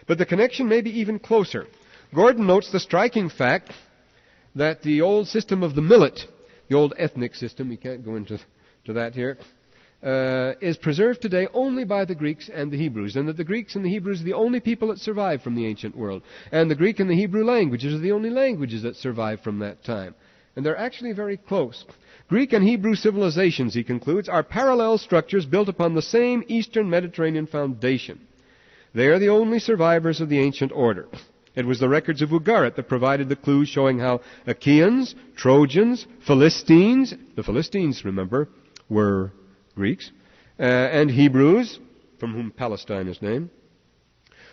But the connection may be even closer. Gordon notes the striking fact that the old system of the millet, the old ethnic system, we can't go into that here, is preserved today only by the Greeks and the Hebrews, and that the Greeks and the Hebrews are the only people that survive from the ancient world. And the Greek and the Hebrew languages are the only languages that survive from that time. And they're actually very close. Greek and Hebrew civilizations, he concludes, are parallel structures built upon the same Eastern Mediterranean foundation. They are the only survivors of the ancient order. It was the records of Ugarit that provided the clues showing how Achaeans, Trojans, Philistines, the Philistines, remember, were Greeks, and Hebrews, from whom Palestine is named,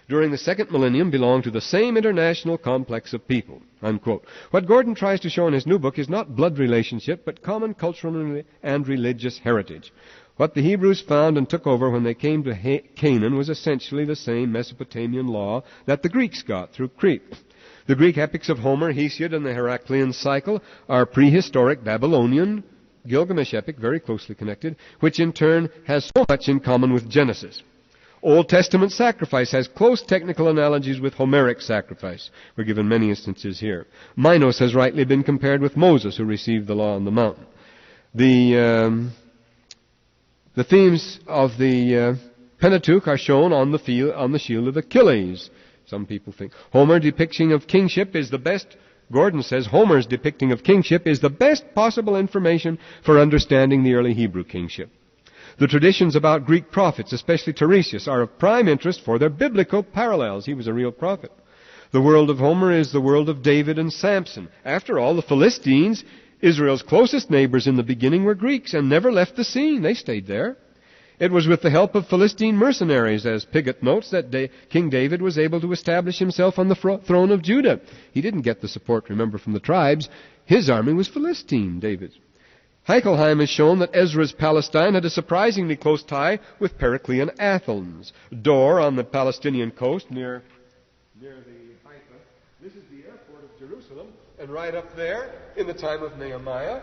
during the second millennium belonged to the same international complex of people, unquote. What Gordon tries to show in his new book is not blood relationship, but common cultural and religious heritage. What the Hebrews found and took over when they came to Canaan was essentially the same Mesopotamian law that the Greeks got through Crete. The Greek epics of Homer, Hesiod, and the Heraclean cycle are prehistoric Babylonian Gilgamesh epic, very closely connected, which in turn has so much in common with Genesis. Old Testament sacrifice has close technical analogies with Homeric sacrifice. We're given many instances here. Minos has rightly been compared with Moses, who received the law on the mountain. The themes of the Pentateuch are shown on the shield of Achilles. Some people think Homer's depiction of kingship is the best. Gordon says Homer's depicting of kingship is the best possible information for understanding the early Hebrew kingship. The traditions about Greek prophets, especially Tiresias, are of prime interest for their biblical parallels. He was a real prophet. The world of Homer is the world of David and Samson. After all, the Philistines, Israel's closest neighbors in the beginning, were Greeks and never left the scene. They stayed there. It was with the help of Philistine mercenaries, as Pigott notes, that King David was able to establish himself on the throne of Judah. He didn't get the support, remember, from the tribes. His army was Philistine, David's. Heichelheim has shown that Ezra's Palestine had a surprisingly close tie with Periclean Athens. Dor, on the Palestinian coast, near the Haifa. This is the airport of Jerusalem, and right up there, in the time of Nehemiah,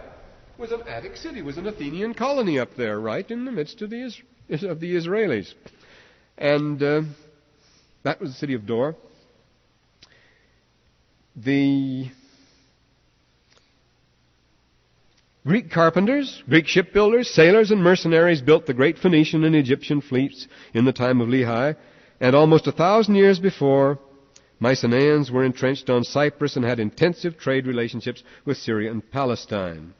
was an Attic city, was an Athenian colony up there, right in the midst of the Israelis. And that was the city of Dor. The Greek carpenters, Greek shipbuilders, sailors, and mercenaries built the great Phoenician and Egyptian fleets in the time of Lehi, and almost 1,000 years before, Mycenaeans were entrenched on Cyprus and had intensive trade relationships with Syria and Palestine.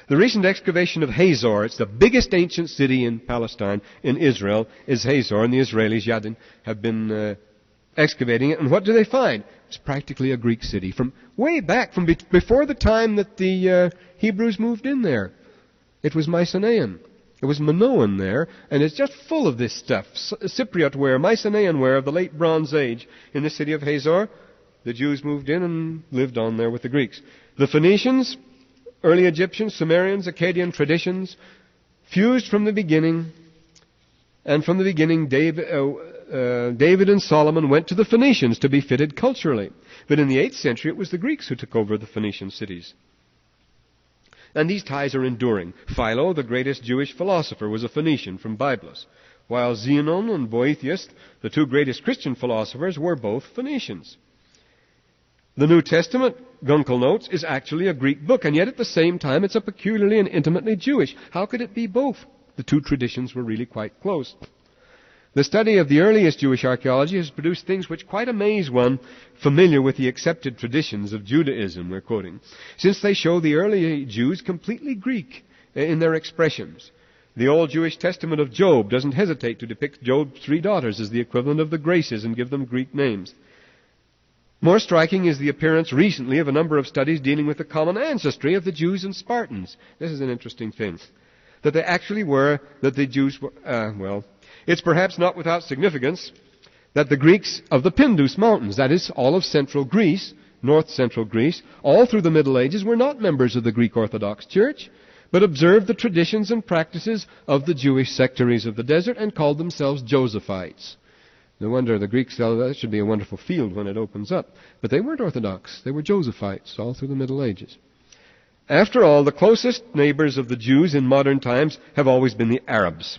The recent excavation of Hazor, it's the biggest ancient city in Palestine, in Israel, is Hazor, and the Israelis, Yadin, have been excavating it. And what do they find? It's practically a Greek city from way back, from before the time that the Hebrews moved in there. It was Mycenaean. It was Minoan there, and it's just full of this stuff. Cypriot ware, Mycenaean ware of the late Bronze Age in the city of Hazor. The Jews moved in and lived on there with the Greeks. The Phoenicians, early Egyptians, Sumerians, Akkadian traditions, fused from the beginning. And from the beginning, David and Solomon went to the Phoenicians to be fitted culturally. But in the 8th century, it was the Greeks who took over the Phoenician cities. And these ties are enduring. Philo, the greatest Jewish philosopher, was a Phoenician from Byblos, while Zenon and Boethius, the two greatest Christian philosophers, were both Phoenicians. The New Testament, Gunkel notes, is actually a Greek book, and yet at the same time it's a peculiarly and intimately Jewish. How could it be both? The two traditions were really quite close. The study of the earliest Jewish archaeology has produced things which quite amaze one familiar with the accepted traditions of Judaism, we're quoting, since they show the early Jews completely Greek in their expressions. The old Jewish testament of Job doesn't hesitate to depict Job's 3 daughters as the equivalent of the Graces and give them Greek names. More striking is the appearance recently of a number of studies dealing with the common ancestry of the Jews and Spartans. This is an interesting thing. That they actually were, that the Jews were, it's perhaps not without significance that the Greeks of the Pindus Mountains, that is, all of central Greece, north-central Greece, all through the Middle Ages were not members of the Greek Orthodox Church, but observed the traditions and practices of the Jewish sectaries of the desert and called themselves Josephites. No wonder the Greeks thought that should be a wonderful field when it opens up. But they weren't Orthodox. They were Josephites all through the Middle Ages. After all, the closest neighbors of the Jews in modern times have always been the Arabs.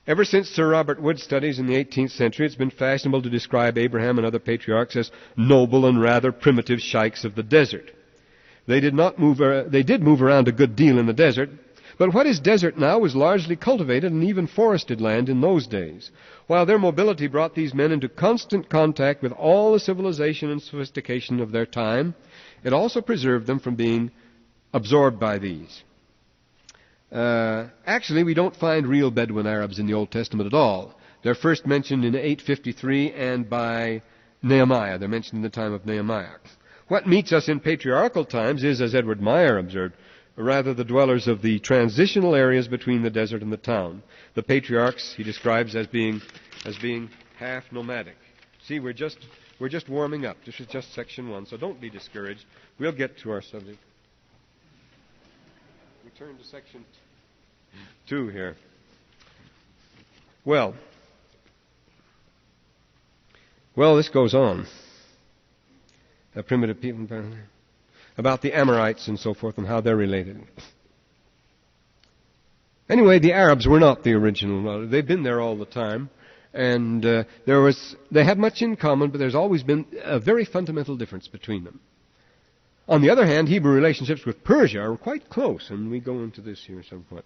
Ever since Sir Robert Wood's studies in the 18th century, it's been fashionable to describe Abraham and other patriarchs as noble and rather primitive sheiks of the desert. They did move around a good deal in the desert, but what is desert now was largely cultivated and even forested land in those days. While their mobility brought these men into constant contact with all the civilization and sophistication of their time, it also preserved them from being absorbed by these. Actually, we don't find real Bedouin Arabs in the Old Testament at all. They're first mentioned in 853 and by Nehemiah. They're mentioned in the time of Nehemiah. What meets us in patriarchal times is, as Edward Meyer observed, rather the dwellers of the transitional areas between the desert and the town. The patriarchs he describes as being half nomadic. See, we're just warming up. This is just section 1, so don't be discouraged. We'll get to our subject. We turn to section 2 here. Well, this goes on. A primitive people, about the Amorites and so forth and how they're related. Anyway, the Arabs were not the original. They've been there all the time, and they have much in common, but there's always been a very fundamental difference between them. On the other hand, Hebrew relationships with Persia are quite close, and we go into this here somewhat,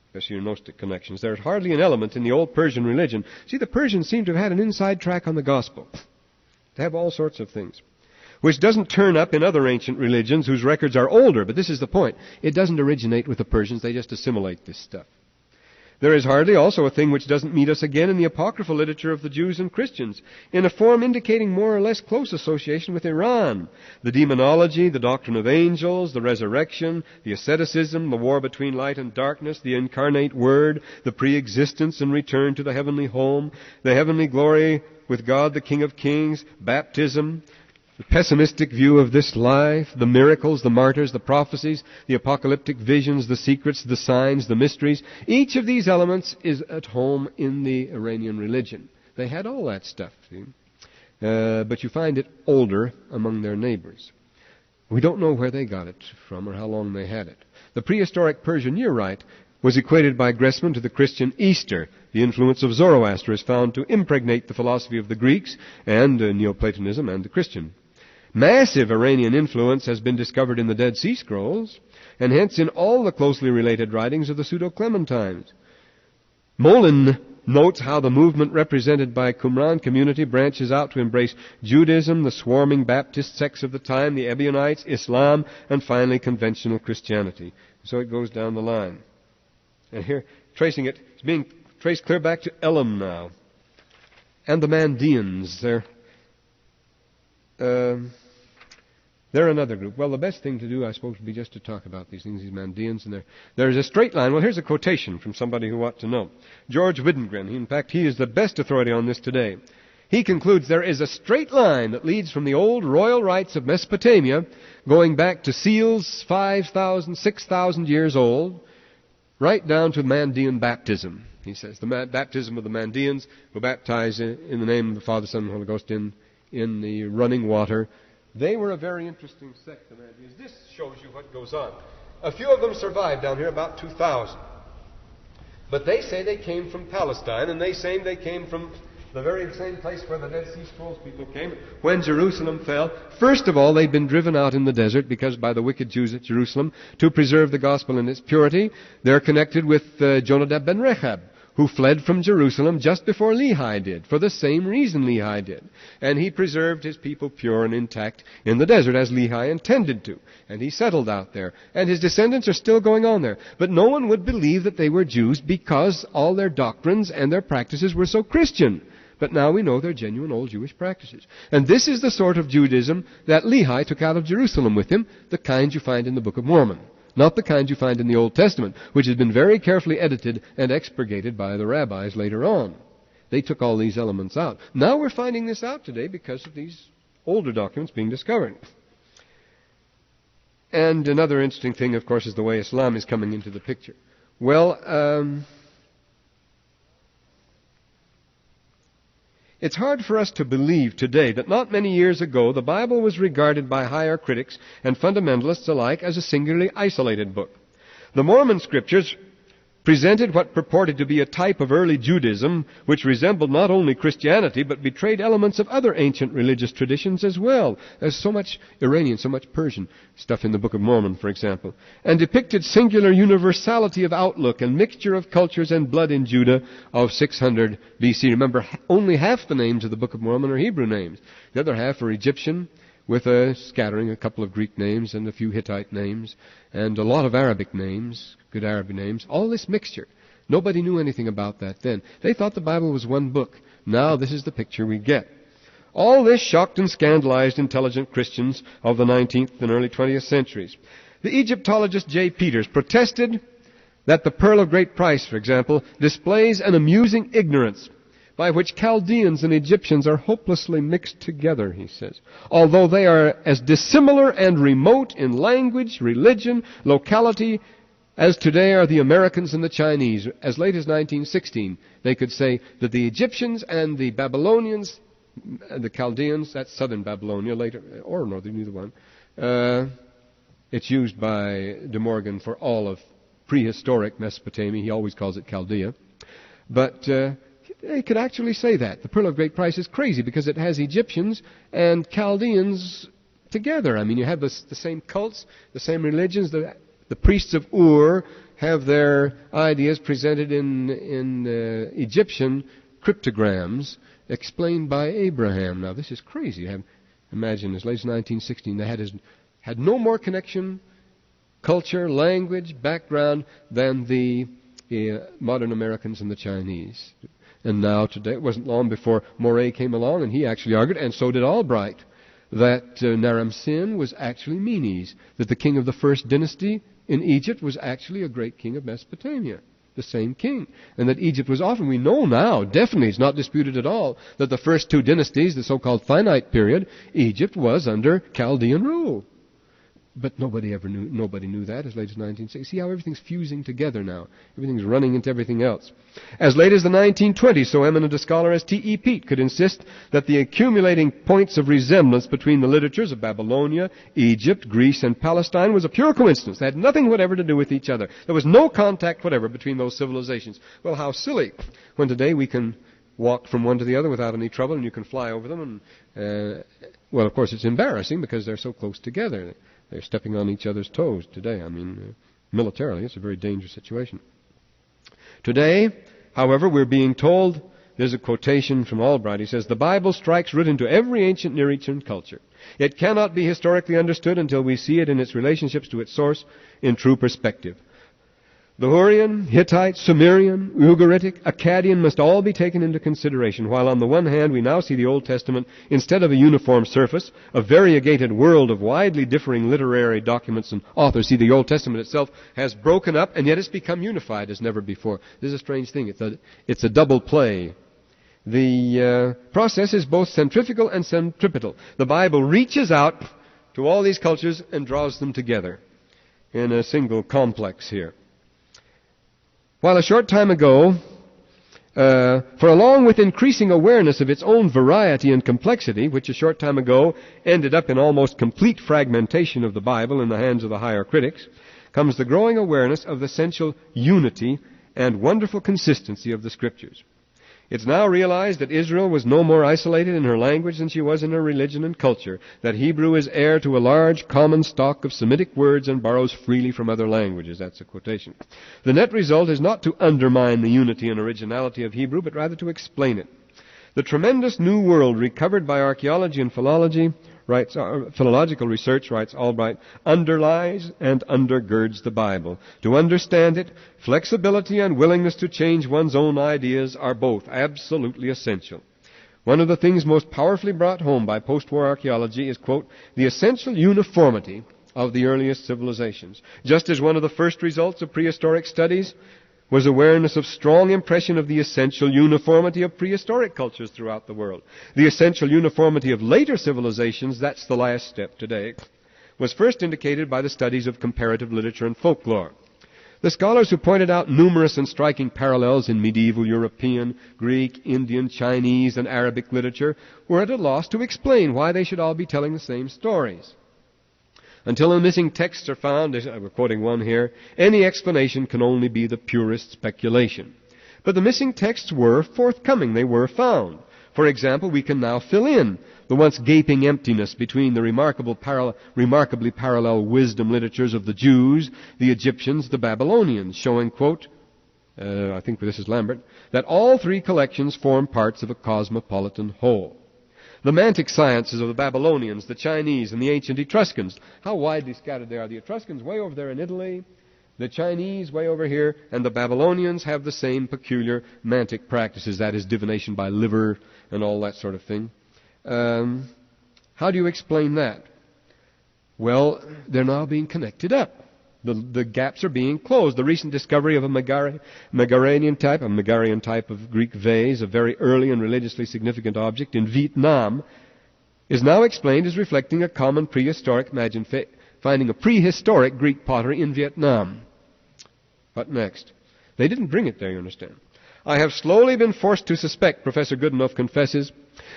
especially your Gnostic connections. There's hardly an element in the old Persian religion. See, the Persians seem to have had an inside track on the gospel. They have all sorts of things, which doesn't turn up in other ancient religions whose records are older, but this is the point. It doesn't originate with the Persians, they just assimilate this stuff. There is hardly also a thing which doesn't meet us again in the apocryphal literature of the Jews and Christians, in a form indicating more or less close association with Iran. The demonology, the doctrine of angels, the resurrection, the asceticism, the war between light and darkness, the incarnate word, the pre-existence and return to the heavenly home, the heavenly glory with God the King of Kings, baptism, the pessimistic view of this life, the miracles, the martyrs, the prophecies, the apocalyptic visions, the secrets, the signs, the mysteries. Each of these elements is at home in the Iranian religion. They had all that stuff, see? But you find it older among their neighbors. We don't know where they got it from or how long they had it. The prehistoric Persian year rite was equated by Gressman to the Christian Easter. The influence of Zoroaster is found to impregnate the philosophy of the Greeks and Neoplatonism and the Christian. Massive Iranian influence has been discovered in the Dead Sea Scrolls, and hence in all the closely related writings of the Pseudo-Clementines. Molin notes how the movement represented by Qumran community branches out to embrace Judaism, the swarming Baptist sects of the time, the Ebionites, Islam, and finally conventional Christianity. So it goes down the line. And here, tracing it, it's being traced clear back to Elam now. And the Mandeans, they're another group. Well, the best thing to do, I suppose, would be just to talk about these things, these Mandeans. And there's a straight line. Well, here's a quotation from somebody who ought to know. George Widengren. In fact, he is the best authority on this today. He concludes there is a straight line that leads from the old royal rites of Mesopotamia, going back to seals 5,000, 6,000 years old, right down to Mandean baptism. He says the baptism of the Mandeans who baptize in the name of the Father, Son, and Holy Ghost in the running water. They were a very interesting sect, the Mandeans. This shows you what goes on. A few of them survived down here, about 2,000. But they say they came from Palestine, and they say they came from the very same place where the Dead Sea Scrolls people came when Jerusalem fell. First of all, they'd been driven out in the desert because by the wicked Jews at Jerusalem to preserve the gospel in its purity. They're connected with Jonadab ben Rechab, who fled from Jerusalem just before Lehi did, for the same reason Lehi did. And he preserved his people pure and intact in the desert, as Lehi intended to. And he settled out there. And his descendants are still going on there. But no one would believe that they were Jews because all their doctrines and their practices were so Christian. But now we know they're genuine old Jewish practices. And this is the sort of Judaism that Lehi took out of Jerusalem with him, the kind you find in the Book of Mormon. Not the kind you find in the Old Testament, which has been very carefully edited and expurgated by the rabbis later on. They took all these elements out. Now we're finding this out today because of these older documents being discovered. And another interesting thing, of course, is the way Islam is coming into the picture. Well, it's hard for us to believe today that not many years ago the Bible was regarded by higher critics and fundamentalists alike as a singularly isolated book. The Mormon scriptures presented what purported to be a type of early Judaism, which resembled not only Christianity, but betrayed elements of other ancient religious traditions as well. There's so much Iranian, so much Persian stuff in the Book of Mormon, for example, and depicted singular universality of outlook and mixture of cultures and blood in Judah of 600 BC. Remember, only half the names of the Book of Mormon are Hebrew names. The other half are Egyptian, with a scattering, a couple of Greek names and a few Hittite names, and a lot of Arabic names, good Arabic names, all this mixture. Nobody knew anything about that then. They thought the Bible was one book. Now this is the picture we get. All this shocked and scandalized intelligent Christians of the 19th and early 20th centuries. The Egyptologist J. Peters protested that the pearl of great price, for example, displays an amusing ignorance by which Chaldeans and Egyptians are hopelessly mixed together, he says, although they are as dissimilar and remote in language, religion, locality, as today are the Americans and the Chinese. As late as 1916, they could say that the Egyptians and the Babylonians, the Chaldeans, that's southern Babylonia later, or northern, either one. It's used by De Morgan for all of prehistoric Mesopotamia. He always calls it Chaldea. But they could actually say that. The pearl of great price is crazy because it has Egyptians and Chaldeans together. I mean, you have the same cults, the same religions. The priests of Ur have their ideas presented in Egyptian cryptograms explained by Abraham. Now, this is crazy. Imagine, as late as 1916, they had no more connection, culture, language, background than the modern Americans and the Chinese. And now, today, it wasn't long before Moray came along, and he actually argued, and so did Albright, that Naram-Sin was actually Menes, that the king of the first dynasty in Egypt was actually a great king of Mesopotamia, the same king. And that Egypt was often, we know now, definitely, it's not disputed at all, that the first two dynasties, the so-called finite period, Egypt was under Chaldean rule. But nobody knew that as late as 1960. See how everything's fusing together now. Everything's running into everything else. As late as the 1920s, so eminent a scholar as T.E. Peat could insist that the accumulating points of resemblance between the literatures of Babylonia, Egypt, Greece, and Palestine was a pure coincidence. They had nothing whatever to do with each other. There was no contact whatever between those civilizations. Well, how silly, when today we can walk from one to the other without any trouble, and you can fly over them. And well, of course, it's embarrassing because they're so close together. They're stepping on each other's toes today. I mean, militarily, it's a very dangerous situation. Today, however, we're being told, there's a quotation from Albright. He says, "The Bible strikes root into every ancient Near Eastern culture. It cannot be historically understood until we see it in its relationships to its source in true perspective. The Hurrian, Hittite, Sumerian, Ugaritic, Akkadian must all be taken into consideration, while on the one hand we now see the Old Testament, instead of a uniform surface, a variegated world of widely differing literary documents and authors. See, the Old Testament itself has broken up, and yet it's become unified as never before. This is a strange thing. It's a double play. The process is both centrifugal and centripetal. The Bible reaches out to all these cultures and draws them together in a single complex here. While a short time ago, for along with increasing awareness of its own variety and complexity, which a short time ago ended up in almost complete fragmentation of the Bible in the hands of the higher critics, comes the growing awareness of the essential unity and wonderful consistency of the Scriptures. It's now realized that Israel was no more isolated in her language than she was in her religion and culture, that Hebrew is heir to a large common stock of Semitic words and borrows freely from other languages. That's a quotation. The net result is not to undermine the unity and originality of Hebrew, but rather to explain it. The tremendous new world recovered by archaeology and philological research, writes Albright, underlies and undergirds the Bible. To understand it, flexibility and willingness to change one's own ideas are both absolutely essential. One of the things most powerfully brought home by post-war archaeology is, quote, the essential uniformity of the earliest civilizations. Just as one of the first results of prehistoric studies was awareness of strong impression of the essential uniformity of prehistoric cultures throughout the world. The essential uniformity of later civilizations, that's the last step today, was first indicated by the studies of comparative literature and folklore. The scholars who pointed out numerous and striking parallels in medieval European, Greek, Indian, Chinese, and Arabic literature were at a loss to explain why they should all be telling the same stories. Until the missing texts are found, we're quoting one here, any explanation can only be the purest speculation. But the missing texts were forthcoming. They were found. For example, we can now fill in the once gaping emptiness between the remarkably parallel wisdom literatures of the Jews, the Egyptians, the Babylonians, showing, quote, I think this is Lambert, that all three collections form parts of a cosmopolitan whole. The mantic sciences of the Babylonians, the Chinese, and the ancient Etruscans, how widely scattered they are. The Etruscans way over there in Italy, the Chinese way over here, and the Babylonians have the same peculiar mantic practices, that is, divination by liver and all that sort of thing. How do you explain that? Well, they're now being connected up. The gaps are being closed. The recent discovery of a Megarian type of Greek vase, a very early and religiously significant object in Vietnam, is now explained as reflecting a common prehistoric, finding a prehistoric Greek pottery in Vietnam. What next? They didn't bring it there, you understand. I have slowly been forced to suspect, Professor Goodenough confesses,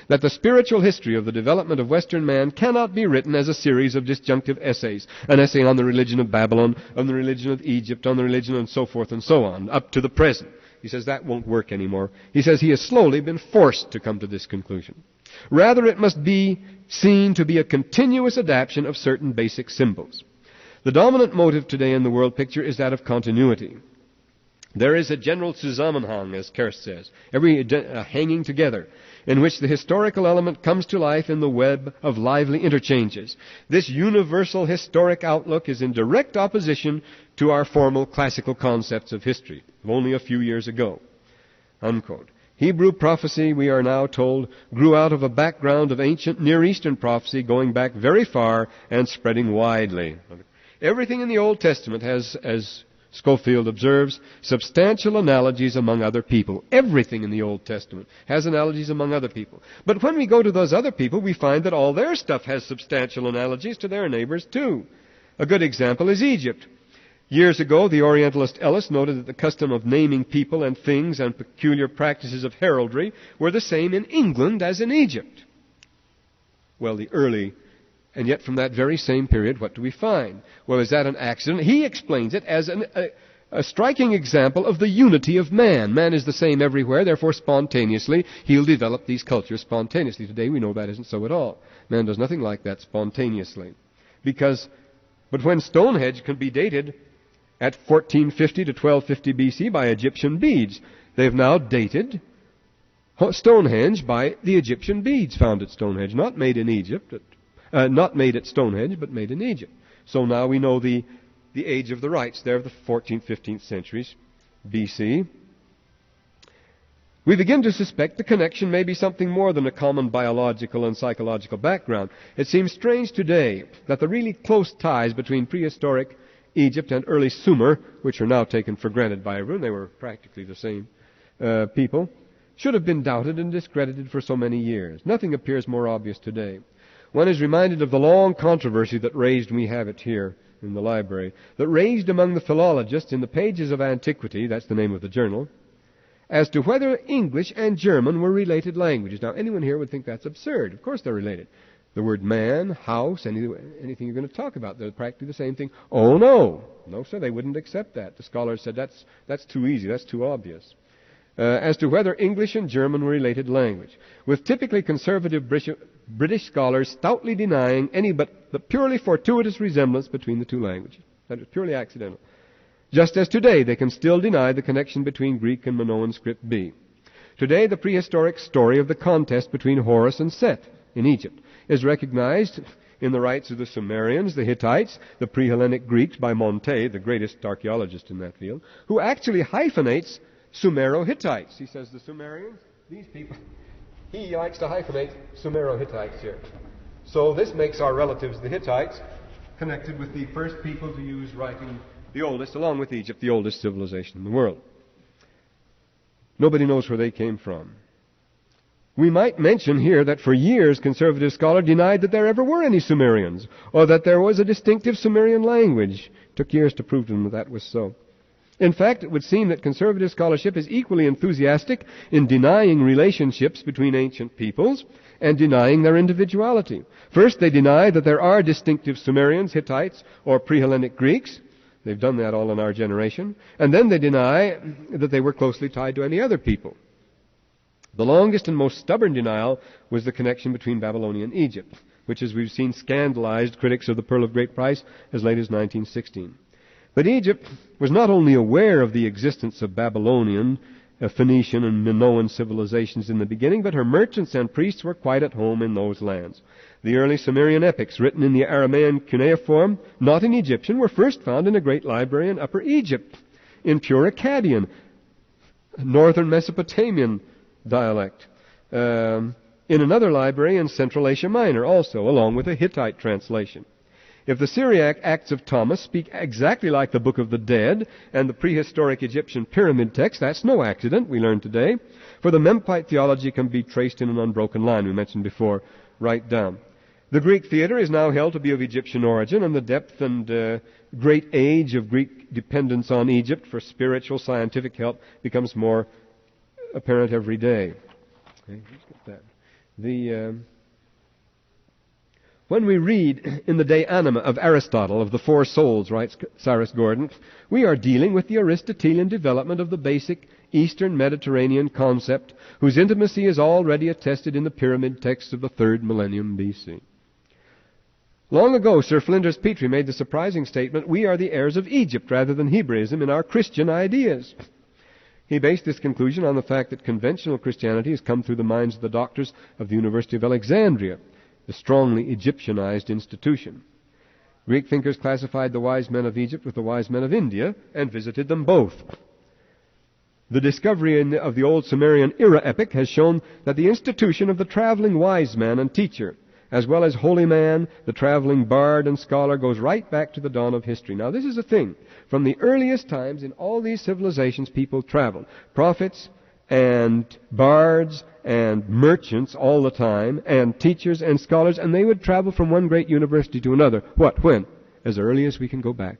that the spiritual history of the development of Western man cannot be written as a series of disjunctive essays. An essay on the religion of Babylon, on the religion of Egypt, on the religion and so forth and so on, up to the present. He says that won't work anymore. He says he has slowly been forced to come to this conclusion. Rather, it must be seen to be a continuous adaptation of certain basic symbols. The dominant motive today in the world picture is that of continuity. There is a general Zusammenhang, as Kerst says, hanging together, in which the historical element comes to life in the web of lively interchanges. This universal historic outlook is in direct opposition to our formal classical concepts of history of only a few years ago. Unquote. Hebrew prophecy, we are now told, grew out of a background of ancient Near Eastern prophecy going back very far and spreading widely. Everything in the Old Testament has, as Schofield observes, substantial analogies among other people. Everything in the Old Testament has analogies among other people. But when we go to those other people, we find that all their stuff has substantial analogies to their neighbors too. A good example is Egypt. Years ago, the Orientalist Ellis noted that the custom of naming people and things and peculiar practices of heraldry were the same in England as in Egypt. Well, and yet from that very same period, what do we find? Well, is that an accident? He explains it as a striking example of the unity of man. Man is the same everywhere, therefore spontaneously he'll develop these cultures spontaneously. Today we know that isn't so at all. Man does nothing like that spontaneously. But when Stonehenge can be dated at 1450 to 1250 BC by Egyptian beads, they've now dated Stonehenge by the Egyptian beads found at Stonehenge, not made in Egypt, not made at Stonehenge, but made in Egypt. So now we know the age of the rites there of the 14th, 15th centuries BC. We begin to suspect the connection may be something more than a common biological and psychological background. It seems strange today that the really close ties between prehistoric Egypt and early Sumer, which are now taken for granted by everyone, they were practically the same people, should have been doubted and discredited for so many years. Nothing appears more obvious today. One is reminded of the long controversy that raged, and we have it here in the library, that raged among the philologists in the pages of Antiquity, that's the name of the journal, as to whether English and German were related languages. Now, anyone here would think that's absurd. Of course they're related. The word man, house, anything you're going to talk about, they're practically the same thing. Oh, no. No, sir, they wouldn't accept that. The scholars said that's too easy, that's too obvious. As to whether English and German were related language, with typically conservative British scholars stoutly denying any but the purely fortuitous resemblance between the two languages. That is purely accidental. Just as today they can still deny the connection between Greek and Minoan script B. Today the prehistoric story of the contest between Horus and Set in Egypt is recognized in the rites of the Sumerians, the Hittites, the pre-Hellenic Greeks by Monte, the greatest archaeologist in that field, who actually hyphenates Sumero-Hittites. He says the Sumerians, these people, he likes to hyphenate Sumero-Hittites here. So this makes our relatives, the Hittites, connected with the first people to use writing, the oldest, along with Egypt, the oldest civilization in the world. Nobody knows where they came from. We might mention here that for years conservative scholars denied that there ever were any Sumerians, or that there was a distinctive Sumerian language. It took years to prove to them that was so. In fact, it would seem that conservative scholarship is equally enthusiastic in denying relationships between ancient peoples and denying their individuality. First, they deny that there are distinctive Sumerians, Hittites, or pre-Hellenic Greeks. They've done that all in our generation. And then they deny that they were closely tied to any other people. The longest and most stubborn denial was the connection between Babylonia and Egypt, which, as we've seen, scandalized critics of the Pearl of Great Price as late as 1916. But Egypt was not only aware of the existence of Babylonian, Phoenician, and Minoan civilizations in the beginning, but her merchants and priests were quite at home in those lands. The early Sumerian epics, written in the Aramaean cuneiform, not in Egyptian, were first found in a great library in Upper Egypt, in pure Akkadian, northern Mesopotamian dialect, in another library in Central Asia Minor also, along with a Hittite translation. If the Syriac Acts of Thomas speak exactly like the Book of the Dead and the prehistoric Egyptian pyramid text, that's no accident, we learned today, for the Memphite theology can be traced in an unbroken line, we mentioned before, right down. The Greek theater is now held to be of Egyptian origin, and the depth and great age of Greek dependence on Egypt for spiritual, scientific help becomes more apparent every day. Okay, let's get that. When we read in the De Anima of Aristotle, of the four souls, writes Cyrus Gordon, we are dealing with the Aristotelian development of the basic Eastern Mediterranean concept, whose intimacy is already attested in the pyramid texts of the 3rd millennium BC. Long ago, Sir Flinders Petrie made the surprising statement, we are the heirs of Egypt rather than Hebraism in our Christian ideas. He based this conclusion on the fact that conventional Christianity has come through the minds of the doctors of the University of Alexandria, the strongly Egyptianized institution. Greek thinkers classified the wise men of Egypt with the wise men of India and visited them both. The discovery of the old Sumerian era epic has shown that the institution of the traveling wise man and teacher, as well as holy man, the traveling bard and scholar, goes right back to the dawn of history. Now, this is a thing. From the earliest times, in all these civilizations, people traveled. Prophets and bards and merchants all the time, and teachers and scholars, and they would travel from one great university to another. What? When? As early as we can go back.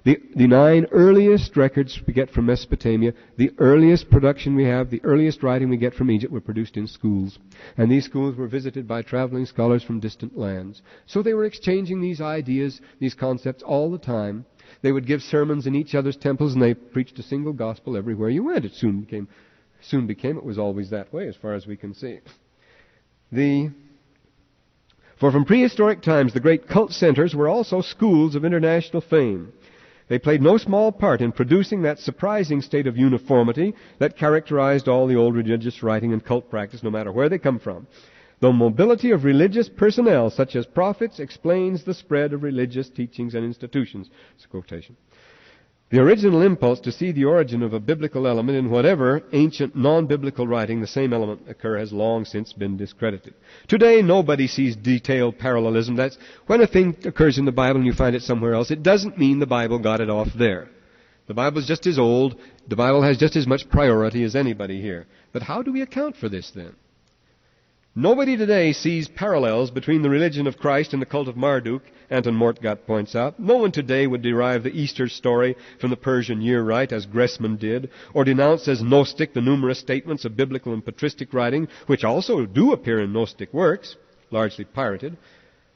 The 9 earliest records we get from Mesopotamia, the earliest production we have, the earliest writing we get from Egypt were produced in schools. And these schools were visited by traveling scholars from distant lands. So they were exchanging these ideas, these concepts all the time. They would give sermons in each other's temples, and they preached a single gospel everywhere you went. It soon became, it was always that way as far as we can see. For from prehistoric times, the great cult centers were also schools of international fame. They played no small part in producing that surprising state of uniformity that characterized all the old religious writing and cult practice, no matter where they come from. The mobility of religious personnel, such as prophets, explains the spread of religious teachings and institutions. It's a quotation. The original impulse to see the origin of a biblical element in whatever ancient non-biblical writing the same element occur has long since been discredited. Today, nobody sees detailed parallelism. That's when a thing occurs in the Bible and you find it somewhere else, it doesn't mean the Bible got it off there. The Bible is just as old. The Bible has just as much priority as anybody here. But how do we account for this then? Nobody today sees parallels between the religion of Christ and the cult of Marduk, Anton Mortgott points out. No one today would derive the Easter story from the Persian year rite, as Gressman did, or denounce as Gnostic the numerous statements of biblical and patristic writing, which also do appear in Gnostic works, largely pirated.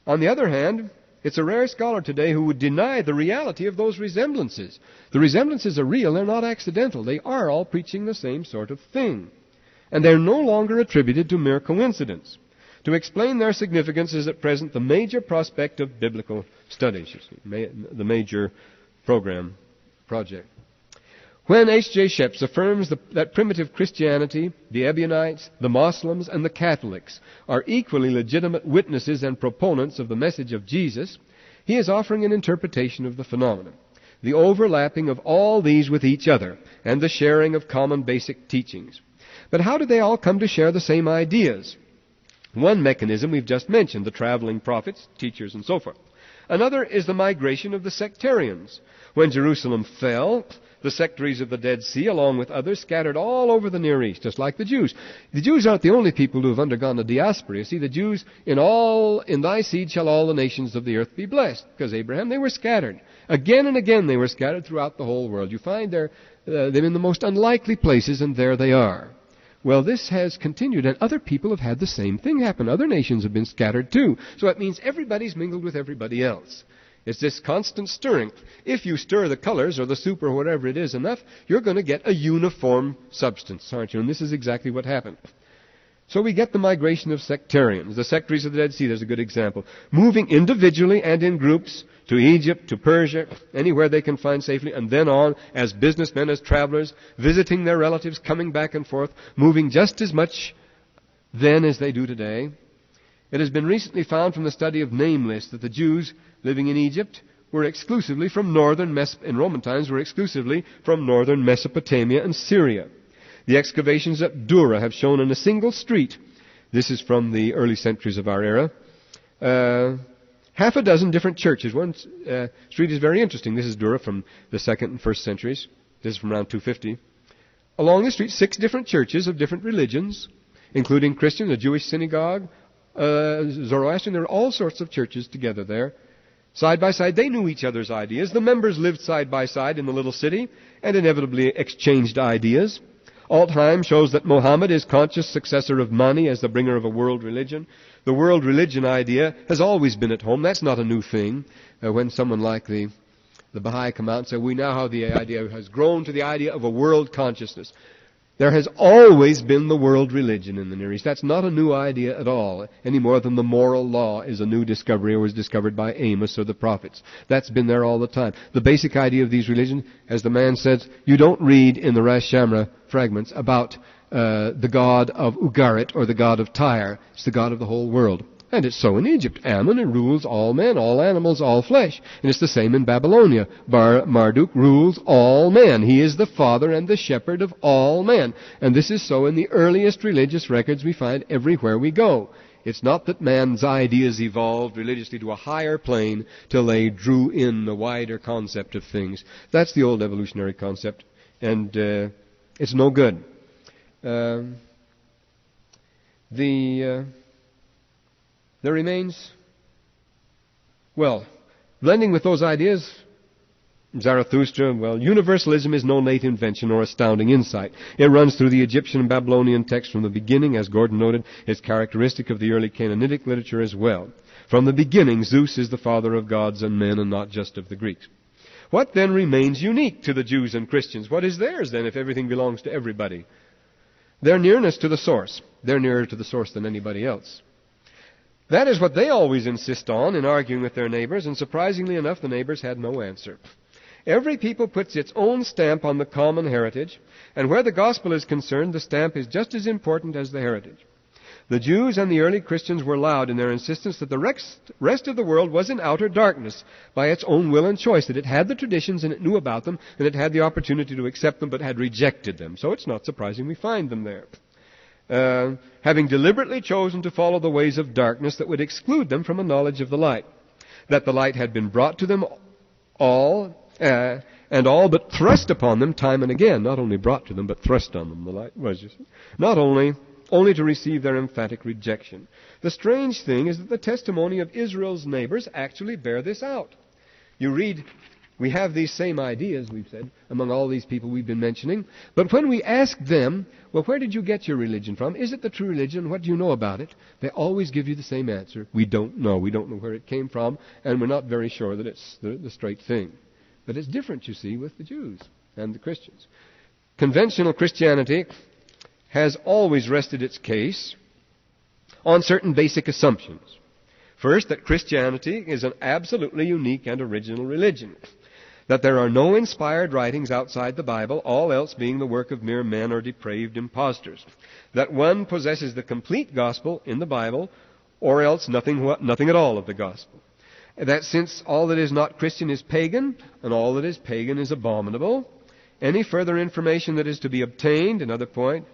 On the other hand, it's a rare scholar today who would deny the reality of those resemblances. The resemblances are real, they're not accidental. They are all preaching the same sort of thing. And they're no longer attributed to mere coincidence. To explain their significance is at present the major prospect of biblical studies, the major project. When H.J. Sheps affirms that primitive Christianity, the Ebionites, the Muslims, and the Catholics are equally legitimate witnesses and proponents of the message of Jesus, he is offering an interpretation of the phenomenon, the overlapping of all these with each other, and the sharing of common basic teachings. But how do they all come to share the same ideas? One mechanism we've just mentioned, the traveling prophets, teachers, and so forth. Another is the migration of the sectarians. When Jerusalem fell, the sectaries of the Dead Sea, along with others, scattered all over the Near East, just like the Jews. The Jews aren't the only people who have undergone a diaspora. You see, the Jews, in thy seed shall all the nations of the earth be blessed. Because Abraham, they were scattered. Again and again they were scattered throughout the whole world. You find them in the most unlikely places, and there they are. Well, this has continued, and other people have had the same thing happen. Other nations have been scattered too. So it means everybody's mingled with everybody else. It's this constant stirring. If you stir the colors or the soup or whatever it is enough, you're going to get a uniform substance, aren't you? And this is exactly what happened. So we get the migration of sectarians. The sectaries of the Dead Sea, there's a good example. Moving individually and in groups to Egypt, to Persia, anywhere they can find safely, and then on as businessmen, as travelers, visiting their relatives, coming back and forth, moving just as much then as they do today. It has been recently found from the study of name lists that the Jews living in Egypt were exclusively from in Roman times, were exclusively from northern Mesopotamia and Syria. The excavations at Dura have shown in a single street, this is from the early centuries of our era, half a dozen different churches. One street is very interesting. This is Dura from the 2nd and 1st centuries. This is from around 250. Along the street, 6 different churches of different religions, including Christian, a Jewish synagogue, Zoroastrian. There are all sorts of churches together there. Side by side, they knew each other's ideas. The members lived side by side in the little city and inevitably exchanged ideas. Altheim shows that Mohammed is conscious successor of Mani as the bringer of a world religion. The world religion idea has always been at home. That's not a new thing. When someone like the Baha'i come out and say, we now have the idea, has grown to the idea of a world consciousness. There has always been the world religion in the Near East. That's not a new idea at all, any more than the moral law is a new discovery or was discovered by Amos or the prophets. That's been there all the time. The basic idea of these religions, as the man says, you don't read in the Ras Shamra fragments about the god of Ugarit or the god of Tyre. It's the god of the whole world. And it's so in Egypt. Ammon rules all men, all animals, all flesh. And it's the same in Babylonia. Marduk rules all men. He is the father and the shepherd of all men. And this is so in the earliest religious records we find everywhere we go. It's not that man's ideas evolved religiously to a higher plane till they drew in the wider concept of things. That's the old evolutionary concept. And it's no good. There remains, blending with those ideas, Zarathustra, universalism is no late invention or astounding insight. It runs through the Egyptian and Babylonian texts from the beginning, as Gordon noted. It's characteristic of the early Canaanitic literature as well. From the beginning, Zeus is the father of gods and men and not just of the Greeks. What then remains unique to the Jews and Christians? What is theirs then if everything belongs to everybody? Their nearness to the source. They're nearer to the source than anybody else. That is what they always insist on in arguing with their neighbors, and surprisingly enough, the neighbors had no answer. Every people puts its own stamp on the common heritage, and where the gospel is concerned, the stamp is just as important as the heritage. The Jews and the early Christians were loud in their insistence that the rest of the world was in outer darkness by its own will and choice, that it had the traditions and it knew about them, and it had the opportunity to accept them, but had rejected them. So it's not surprising we find them there. Having deliberately chosen to follow the ways of darkness that would exclude them from a knowledge of the light. That the light had been brought to them all, and all but thrust upon them time and again. Not only brought to them, but thrust on them, the light was. Not only to receive their emphatic rejection. The strange thing is that the testimony of Israel's neighbors actually bear this out. You read, we have these same ideas, we've said, among all these people we've been mentioning, but when we ask them, where did you get your religion from? Is it the true religion? What do you know about it? They always give you the same answer. We don't know. We don't know where it came from, and we're not very sure that it's the straight thing. But it's different, you see, with the Jews and the Christians. Conventional Christianity has always rested its case on certain basic assumptions. First, that Christianity is an absolutely unique and original religion. That there are no inspired writings outside the Bible, all else being the work of mere men or depraved impostors. That one possesses the complete gospel in the Bible, or else nothing at all of the gospel. That since all that is not Christian is pagan, and all that is pagan is abominable, any further information that is to be obtained, another point,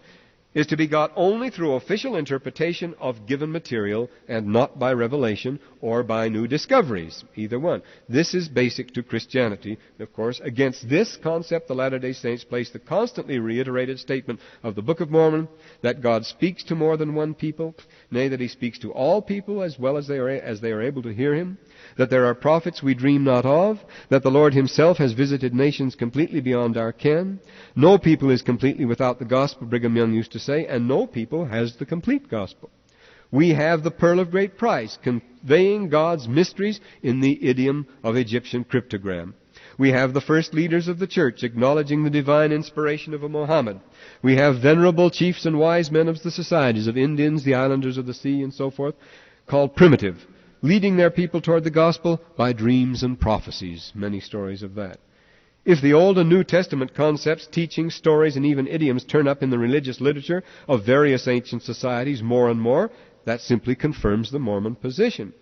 is to be got only through official interpretation of given material and not by revelation or by new discoveries, either one. This is basic to Christianity. Of course, against this concept, the Latter-day Saints place the constantly reiterated statement of the Book of Mormon that God speaks to more than one people, nay, that He speaks to all people as well as they are able to hear Him, that there are prophets we dream not of, that the Lord Himself has visited nations completely beyond our ken. No people is completely without the gospel, Brigham Young used to say, and no people has the complete gospel. We have the pearl of great price, conveying God's mysteries in the idiom of Egyptian cryptogram. We have the first leaders of the church acknowledging the divine inspiration of a Muhammad. We have venerable chiefs and wise men of the societies of Indians, the islanders of the sea, and so forth, called primitive, leading their people toward the gospel by dreams and prophecies. Many stories of that. If the Old and New Testament concepts, teachings, stories, and even idioms turn up in the religious literature of various ancient societies more and more, that simply confirms the Mormon position.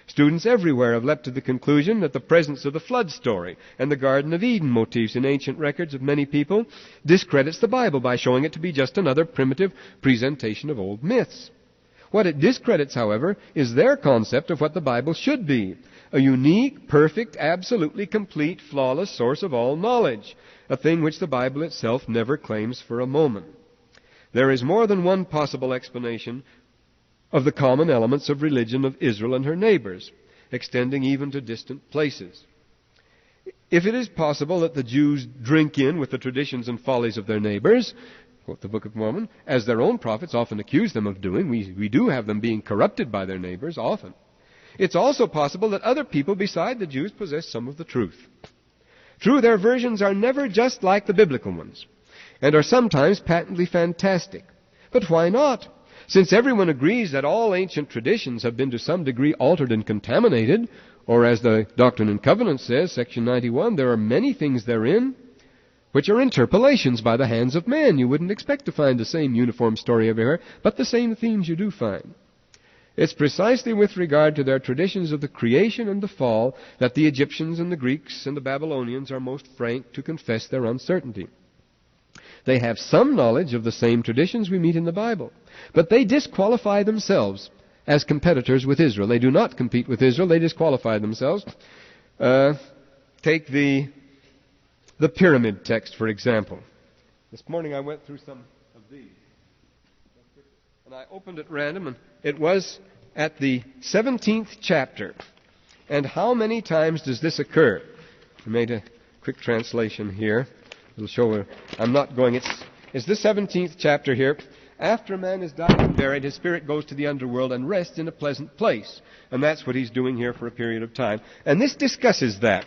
Students everywhere have leapt to the conclusion that the presence of the flood story and the Garden of Eden motifs in ancient records of many people discredits the Bible by showing it to be just another primitive presentation of old myths. What it discredits, however, is their concept of what the Bible should be: a unique, perfect, absolutely complete, flawless source of all knowledge, a thing which the Bible itself never claims for a moment. There is more than one possible explanation of the common elements of religion of Israel and her neighbors, extending even to distant places. If it is possible that the Jews drink in with the traditions and follies of their neighbors, quote the Book of Mormon, as their own prophets often accuse them of doing, we do have them being corrupted by their neighbors often. It's also possible that other people beside the Jews possess some of the truth. True, their versions are never just like the biblical ones, and are sometimes patently fantastic. But why not? Since everyone agrees that all ancient traditions have been to some degree altered and contaminated, or as the Doctrine and Covenants says, section 91, there are many things therein which are interpolations by the hands of man. You wouldn't expect to find the same uniform story everywhere, but the same themes you do find. It's precisely with regard to their traditions of the creation and the fall that the Egyptians and the Greeks and the Babylonians are most frank to confess their uncertainty. They have some knowledge of the same traditions we meet in the Bible, but they disqualify themselves as competitors with Israel. They do not compete with Israel, they disqualify themselves. Take the pyramid text, for example. This morning I went through some of these, and I opened at random, and it was at the 17th chapter. And how many times does this occur? I made a quick translation here. It'll show I'm not going. It's the 17th chapter here. After a man is died and buried, his spirit goes to the underworld and rests in a pleasant place. And that's what he's doing here for a period of time. And this discusses that.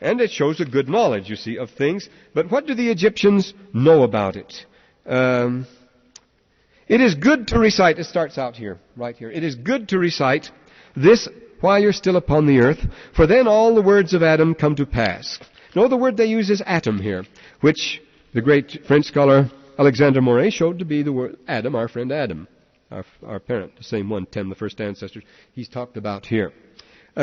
And it shows a good knowledge, you see, of things. But what do the Egyptians know about it? It is good to recite, it starts out here, right here. It is good to recite this while you're still upon the earth, for then all the words of Adam come to pass. No, the word they use is atom here, which the great French scholar Alexander Moret showed to be the word Adam, our friend Adam, our parent, the same one, 10, the first ancestors he's talked about here.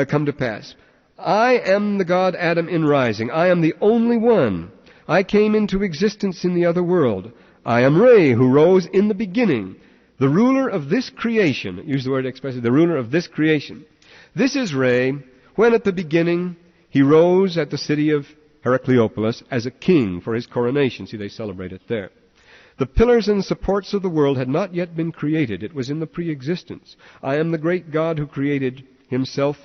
Come to pass. I am the God Adam in rising. I am the only one. I came into existence in the other world. I am Re, who rose in the beginning, the ruler of this creation. Use the word expressly, the ruler of this creation. This is Re, when at the beginning he rose at the city of Heracleopolis as a king for his coronation. See, they celebrate it there. The pillars and supports of the world had not yet been created. It was in the pre-existence. I am the great God who created himself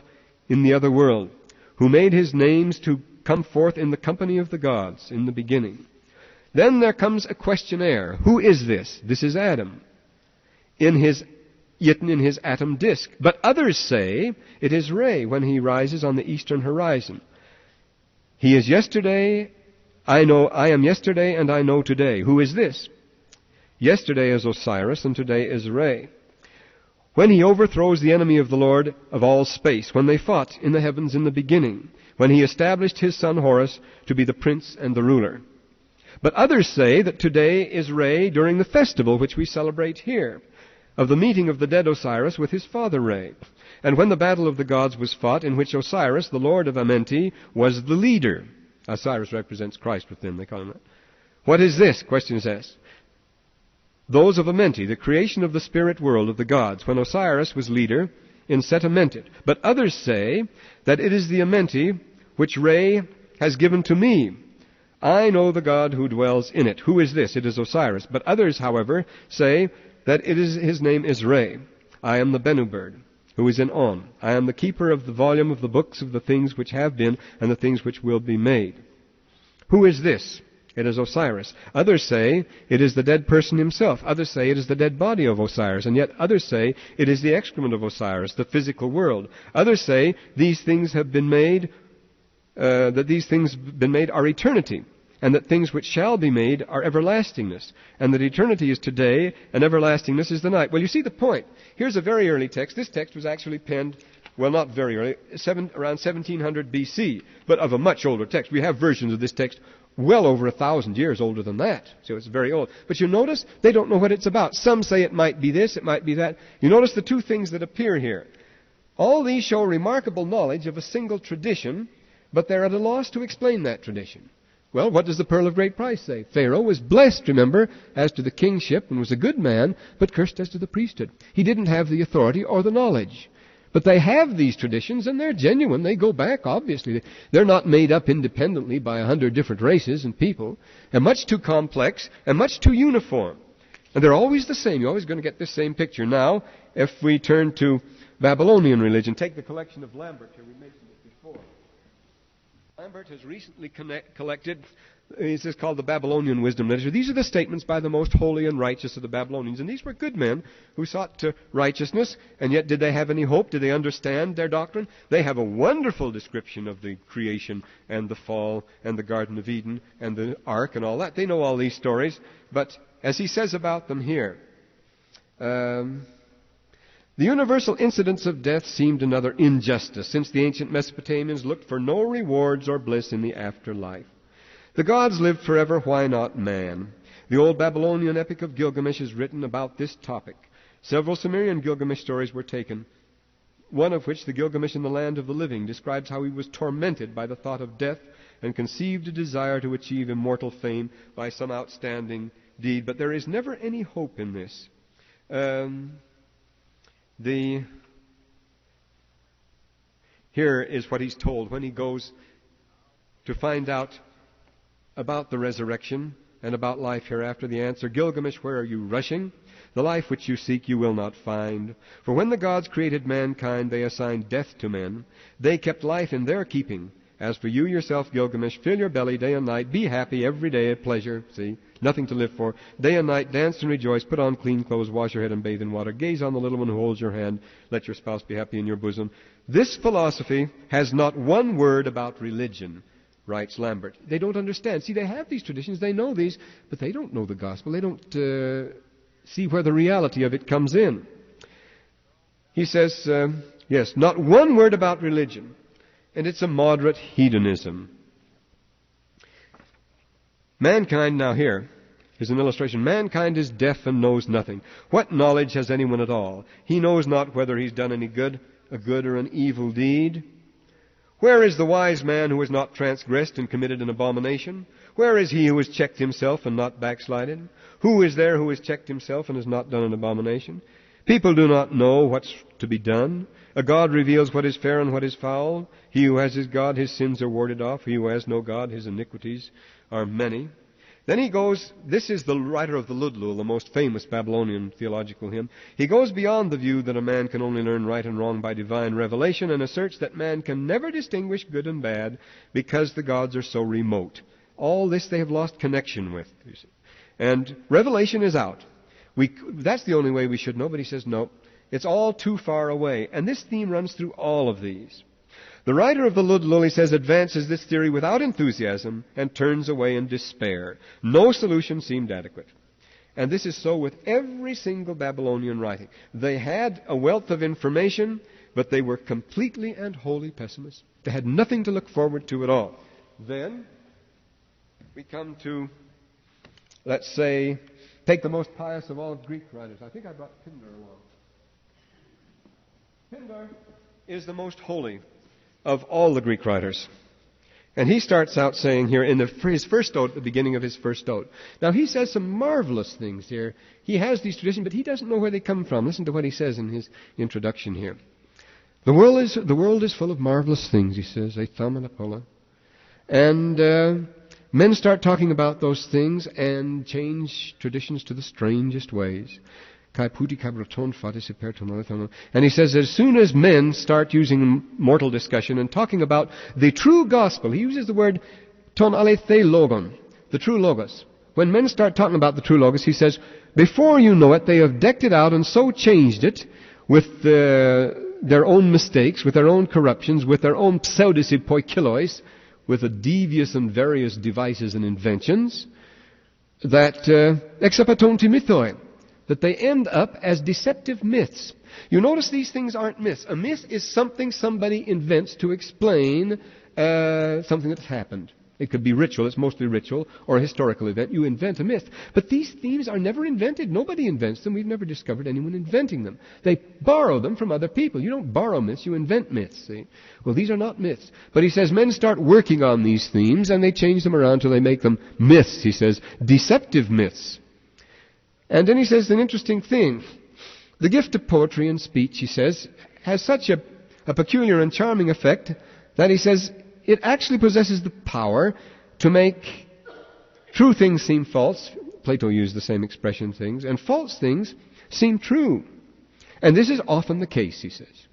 in the other world, who made his names to come forth in the company of the gods in the beginning. Then there comes a questionnaire. Who is this? This is Adam, yet in his atom disk. But others say it is Re when he rises on the eastern horizon. He is yesterday, I am yesterday and I know today. Who is this? Yesterday is Osiris and today is Re. When he overthrows the enemy of the Lord of all space, when they fought in the heavens in the beginning, when he established his son Horus to be the prince and the ruler. But others say that today is Re during the festival which we celebrate here, of the meeting of the dead Osiris with his father Re, and when the battle of the gods was fought, in which Osiris, the lord of Amenti, was the leader. Osiris represents Christ with them, they call him that. What is this? Question is asked. those of Amenti, the creation of the spirit world of the gods, when Osiris was leader in Set Amentet. But others say that it is the Amenti which Re has given to me. I know the God who dwells in it. Who is this? It is Osiris. But others, however, say that his name is Re. I am the Bennu bird, who is in On. I am the keeper of the volume of the books of the things which have been and the things which will be made. Who is this? It is Osiris. Others say it is the dead person himself. Others say it is the dead body of Osiris. And yet others say it is the excrement of Osiris, the physical world. Others say these things have been made, that these things been made are eternity, and that things which shall be made are everlastingness, and that eternity is today, and everlastingness is the night. Well, you see the point. Here's a very early text. This text was actually penned, well, not very early, around 1700 BC, but of a much older text. We have versions of this text well over 1,000 years older than that, so it's very old. But you notice they don't know what it's about. Some say it might be this, it might be that. You notice the two things that appear here. All these show remarkable knowledge of a single tradition, but they're at a loss to explain that tradition. Well, what does the Pearl of Great Price say? Pharaoh was blessed, remember, as to the kingship and was a good man, but cursed as to the priesthood. He didn't have the authority or the knowledge. But they have these traditions, and they're genuine. They go back, obviously. They're not made up independently by 100 different races and people. They're much too complex and much too uniform. And they're always the same. You're always going to get this same picture. Now, if we turn to Babylonian religion, take the collection of Lambert here. We mentioned it before. Lambert has recently collected, this is called the Babylonian Wisdom Literature. These are the statements by the most holy and righteous of the Babylonians. And these were good men who sought to righteousness, and yet did they have any hope? Did they understand their doctrine? They have a wonderful description of the creation and the fall and the Garden of Eden and the ark and all that. They know all these stories. But as he says about them here, the universal incidence of death seemed another injustice, since the ancient Mesopotamians looked for no rewards or bliss in the afterlife. The gods lived forever, why not man? The old Babylonian epic of Gilgamesh is written about this topic. Several Sumerian Gilgamesh stories were taken, one of which, the Gilgamesh in the Land of the Living, describes how he was tormented by the thought of death and conceived a desire to achieve immortal fame by some outstanding deed. But there is never any hope in this. Here is what he's told when he goes to find out about the resurrection and about life hereafter. The answer, Gilgamesh, where are you rushing? The life which you seek you will not find. For when the gods created mankind, they assigned death to men. They kept life in their keeping. As for you yourself, Gilgamesh, fill your belly day and night. Be happy every day at pleasure. See, nothing to live for. Day and night, dance and rejoice. Put on clean clothes, wash your head and bathe in water. Gaze on the little one who holds your hand. Let your spouse be happy in your bosom. This philosophy has not one word about religion, writes Lambert. They don't understand. See, they have these traditions. They know these, but they don't know the gospel. They don't see where the reality of it comes in. He says, yes, not one word about religion. And it's a moderate hedonism. Mankind, now here is an illustration. Mankind is deaf and knows nothing. What knowledge has anyone at all? He knows not whether he's done any good, a good or an evil deed. Where is the wise man who has not transgressed and committed an abomination? Where is he who has checked himself and not backslided? Who is there who has checked himself and has not done an abomination? People do not know what's to be done. A God reveals what is fair and what is foul. He who has his God, his sins are warded off. He who has no God, his iniquities are many. Then he goes, this is the writer of the Ludlul, the most famous Babylonian theological hymn. He goes beyond the view that a man can only learn right and wrong by divine revelation and asserts that man can never distinguish good and bad because the gods are so remote. All this they have lost connection with. You see. And revelation is out. That's the only way we should know, but he says no. It's all too far away. And this theme runs through all of these. The writer of the Ludlul, he says, advances this theory without enthusiasm and turns away in despair. No solution seemed adequate. And this is so with every single Babylonian writing. They had a wealth of information, but they were completely and wholly pessimists. They had nothing to look forward to at all. Then we come to, let's say, take the most pious of all Greek writers. I think I brought Pindar along. Pindar is the most holy of all the Greek writers. And he starts out saying here in his first ode, the beginning of his first ode. Now he says some marvelous things here. He has these traditions, but he doesn't know where they come from. Listen to what he says in his introduction here. The world is full of marvelous things, he says, a thumb and a pulla. And men start talking about those things and change traditions to the strangest ways. And he says as soon as men start using mortal discussion and talking about the true gospel, he uses the word ton aletheia logon, the true logos. When men start talking about the true logos, he says, before you know it, they have decked it out and so changed it with their own mistakes, with their own corruptions, with their own pseudosipoikilois, with the devious and various devices and inventions, that exapatonti mythoi, that they end up as deceptive myths. You notice these things aren't myths. A myth is something somebody invents to explain something that's happened. It could be ritual, it's mostly ritual, or a historical event. You invent a myth. But these themes are never invented. Nobody invents them. We've never discovered anyone inventing them. They borrow them from other people. You don't borrow myths, you invent myths, see? Well, these are not myths. But he says men start working on these themes and they change them around till they make them myths, he says, deceptive myths. And then he says an interesting thing. The gift of poetry and speech, he says, has such a peculiar and charming effect that he says it actually possesses the power to make true things seem false. Plato used the same expression, things, and false things seem true. And this is often the case, he says.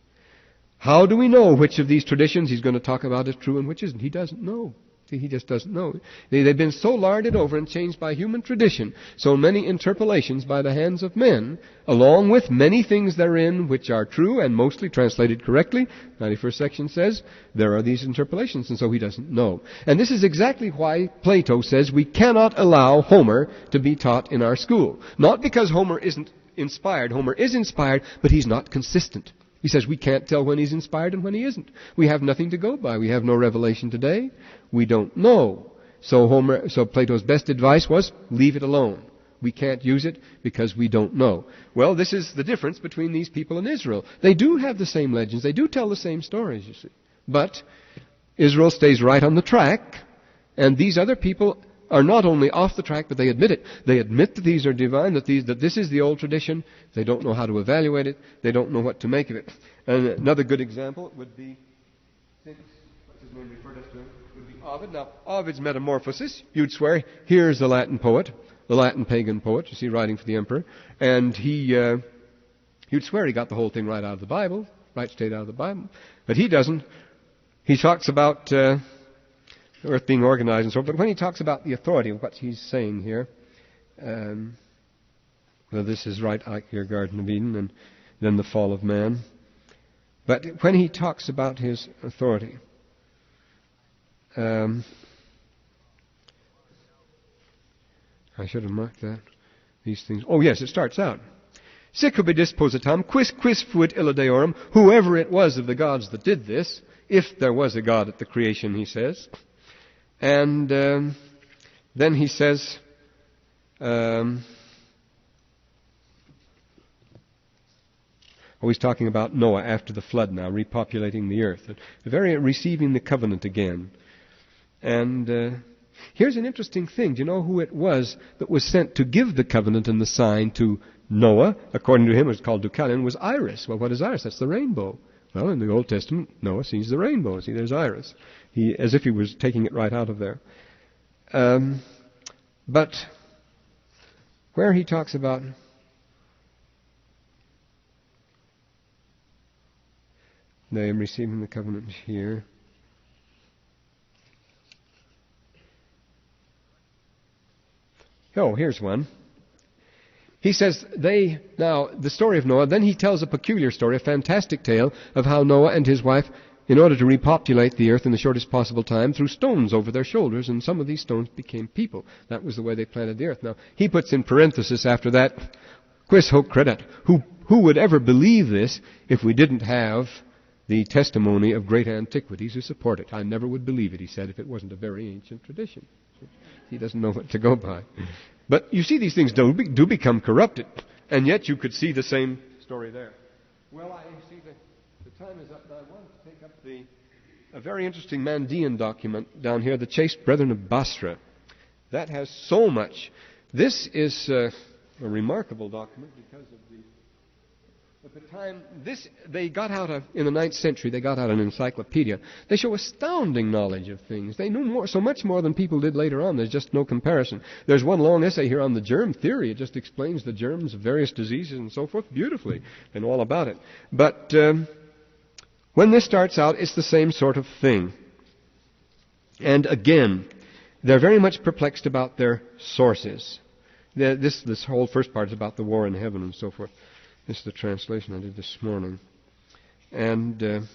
How do we know which of these traditions he's going to talk about is true and which isn't? He doesn't know. He just doesn't know. They've been so larded over and changed by human tradition, so many interpolations by the hands of men, along with many things therein which are true and mostly translated correctly. 91st section says there are these interpolations, and so he doesn't know. And this is exactly why Plato says we cannot allow Homer to be taught in our school. Not because Homer isn't inspired. Homer is inspired, but he's not consistent. He says we can't tell when he's inspired and when he isn't. We have nothing to go by. We have no revelation today. We don't know. So Plato's best advice was leave it alone. We can't use it because we don't know. Well, this is the difference between these people and Israel. They do have the same legends. They do tell the same stories, you see. But Israel stays right on the track, and these other people are not only off the track, but they admit it. They admit that these are divine, that this is the old tradition. They don't know how to evaluate it. They don't know what to make of it. And another good example would be, what's his name referred us to, would be Ovid. Now, Ovid's Metamorphosis, you'd swear, here's the Latin poet, the Latin pagan poet, you see, writing for the emperor. And you'd swear he got the whole thing right out of the Bible, right straight out of the Bible. But he doesn't. He talks about earth being organized and so on. But when he talks about the authority of what he's saying here, well, this is right like your Garden of Eden and then the fall of man. But when he talks about his authority, I should have marked that. These things. Oh, yes, it starts out. Sicubi dispositam, quis fuit illa deorum, whoever it was of the gods that did this, if there was a God at the creation, he says. And then he says, he's talking about Noah after the flood now, repopulating the earth, receiving the covenant again. And here's an interesting thing. Do you know who it was that was sent to give the covenant and the sign to Noah? According to him, it was called Deucalion, was Iris. Well, what is Iris? That's the rainbow. Well, in the Old Testament, Noah sees the rainbow. See, there's Iris. As if he was taking it right out of there. But where he talks about they am receiving the covenant here. Oh, here's one. He says now, the story of Noah, then he tells a peculiar story, a fantastic tale of how Noah and his wife, in order to repopulate the earth in the shortest possible time, threw stones over their shoulders, and some of these stones became people. That was the way they planted the earth. Now, he puts in parenthesis after that, quis hoc credet, who would ever believe this if we didn't have the testimony of great antiquities who support it? I never would believe it, he said, if it wasn't a very ancient tradition. He doesn't know what to go by. But you see, these things do become corrupted, and yet you could see the same story there. Well, I see the time is up, and I wanted to take up a very interesting Mandean document down here, the Chaste Brethren of Basra. That has so much. This is a remarkable document because of at the time, they got out in the 9th century, they got out an encyclopedia. They show astounding knowledge of things. They knew so much more than people did later on. There's just no comparison. There's one long essay here on the germ theory. It just explains the germs of various diseases and so forth beautifully and all about it. But when this starts out, it's the same sort of thing. And again, they're very much perplexed about their sources. This whole first part is about the war in heaven and so forth. This is the translation I did this morning. And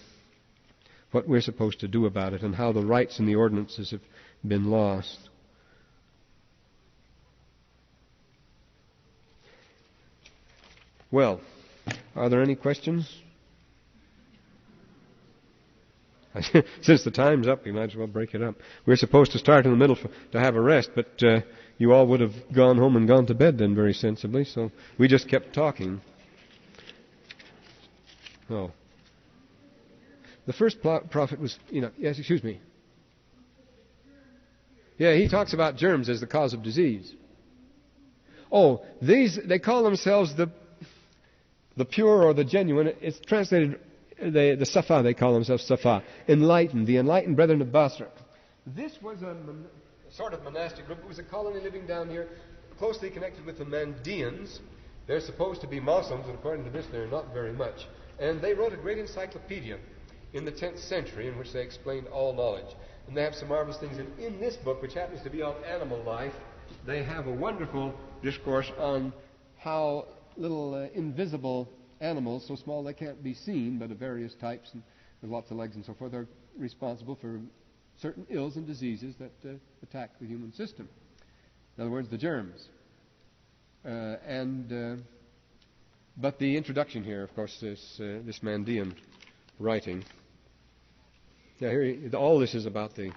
what we're supposed to do about it and how the rights and the ordinances have been lost. Well, are there any questions? Since the time's up, we might as well break it up. We're supposed to start in the middle to have a rest, but you all would have gone home and gone to bed then very sensibly, so we just kept talking. Oh. The first prophet was, yes, excuse me. Yeah, he talks about germs as the cause of disease. Oh, they call themselves the pure or the genuine. It's translated, the Safa, they call themselves Safa. Enlightened, the enlightened brethren of Basra. This was a sort of monastic group. It was a colony living down here, closely connected with the Mandeans. They're supposed to be Muslims, and according to this, they're not very much. And they wrote a great encyclopedia in the 10th century in which they explained all knowledge. And they have some marvelous things. And in this book, which happens to be on animal life, they have a wonderful discourse on how little invisible animals, so small they can't be seen, but of various types and with lots of legs and so forth, are responsible for certain ills and diseases that attack the human system. In other words, the germs. But the introduction here, of course, is this Mandean writing. Yeah, here all this is about the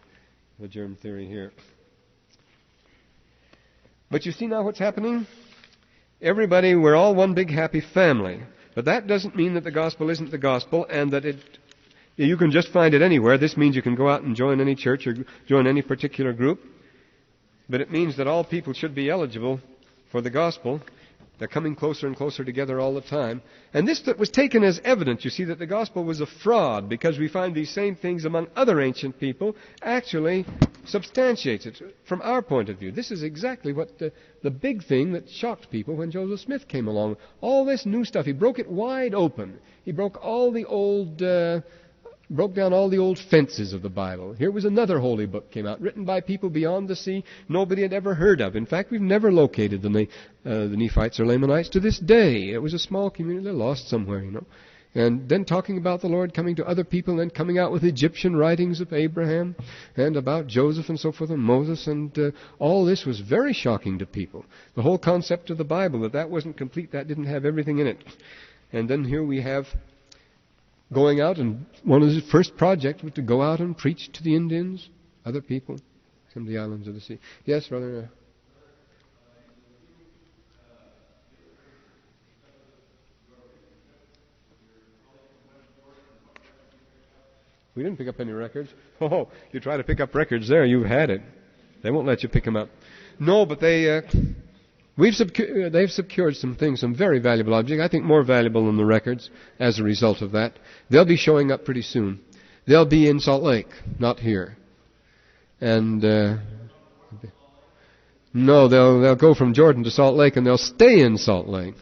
germ theory here. But you see now what's happening? Everybody, we're all one big happy family. But that doesn't mean that the gospel isn't the gospel and that you can just find it anywhere. This means you can go out and join any church or join any particular group. But it means that all people should be eligible for the gospel. They're coming closer and closer together all the time. And this was taken as evidence, you see, that the gospel was a fraud, because we find these same things among other ancient people actually substantiates it from our point of view. This is exactly what the big thing that shocked people when Joseph Smith came along. All this new stuff, he broke it wide open. He broke all the old... broke down all the old fences of the Bible. Here was another holy book came out, written by people beyond the sea nobody had ever heard of. In fact, we've never located the Nephites or Lamanites to this day. It was a small community. They're lost somewhere, And then talking about the Lord coming to other people, and then coming out with Egyptian writings of Abraham and about Joseph and so forth and Moses. And all this was very shocking to people. The whole concept of the Bible, that wasn't complete, that didn't have everything in it. And then here we have going out, and one of his first projects was to go out and preach to the Indians, other people, some of the islands of the sea. Yes, brother. We didn't pick up any records. Oh, you try to pick up records there, you've had it. They won't let you pick them up. No, but they've secured some things, some very valuable objects, I think more valuable than the records as a result of that. They'll be showing up pretty soon. They'll be in Salt Lake, not here. And no, they'll go from Jordan to Salt Lake, and they'll stay in Salt Lake.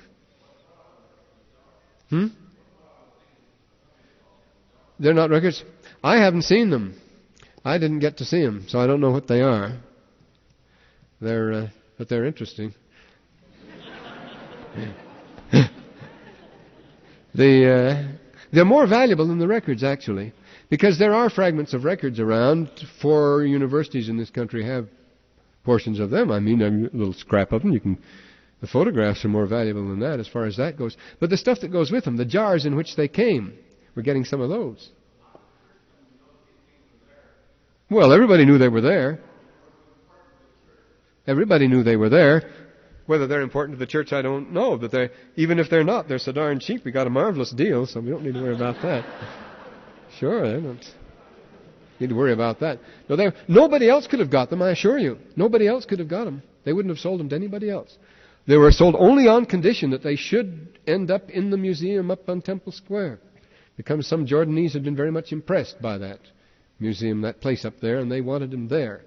They're not records? I haven't seen them. I didn't get to see them, so I don't know what they are. But they're interesting. They're more valuable than the records, actually, because there are fragments of records around. 4 universities in this country have portions of them. I mean, a little scrap of them. The photographs are more valuable than that as far as that goes. But the stuff that goes with them, the jars in which they came, we're getting some of those. Well, everybody knew they were there. Everybody knew they were there. Whether they're important to the church, I don't know. But even if they're not, they're so darn cheap. We got a marvelous deal, so we don't need to worry about that. Sure, they don't. Need to worry about that. No, nobody else could have got them, I assure you. Nobody else could have got them. They wouldn't have sold them to anybody else. They were sold only on condition that they should end up in the museum up on Temple Square. Because some Jordanese had been very much impressed by that museum, that place up there, and they wanted them there.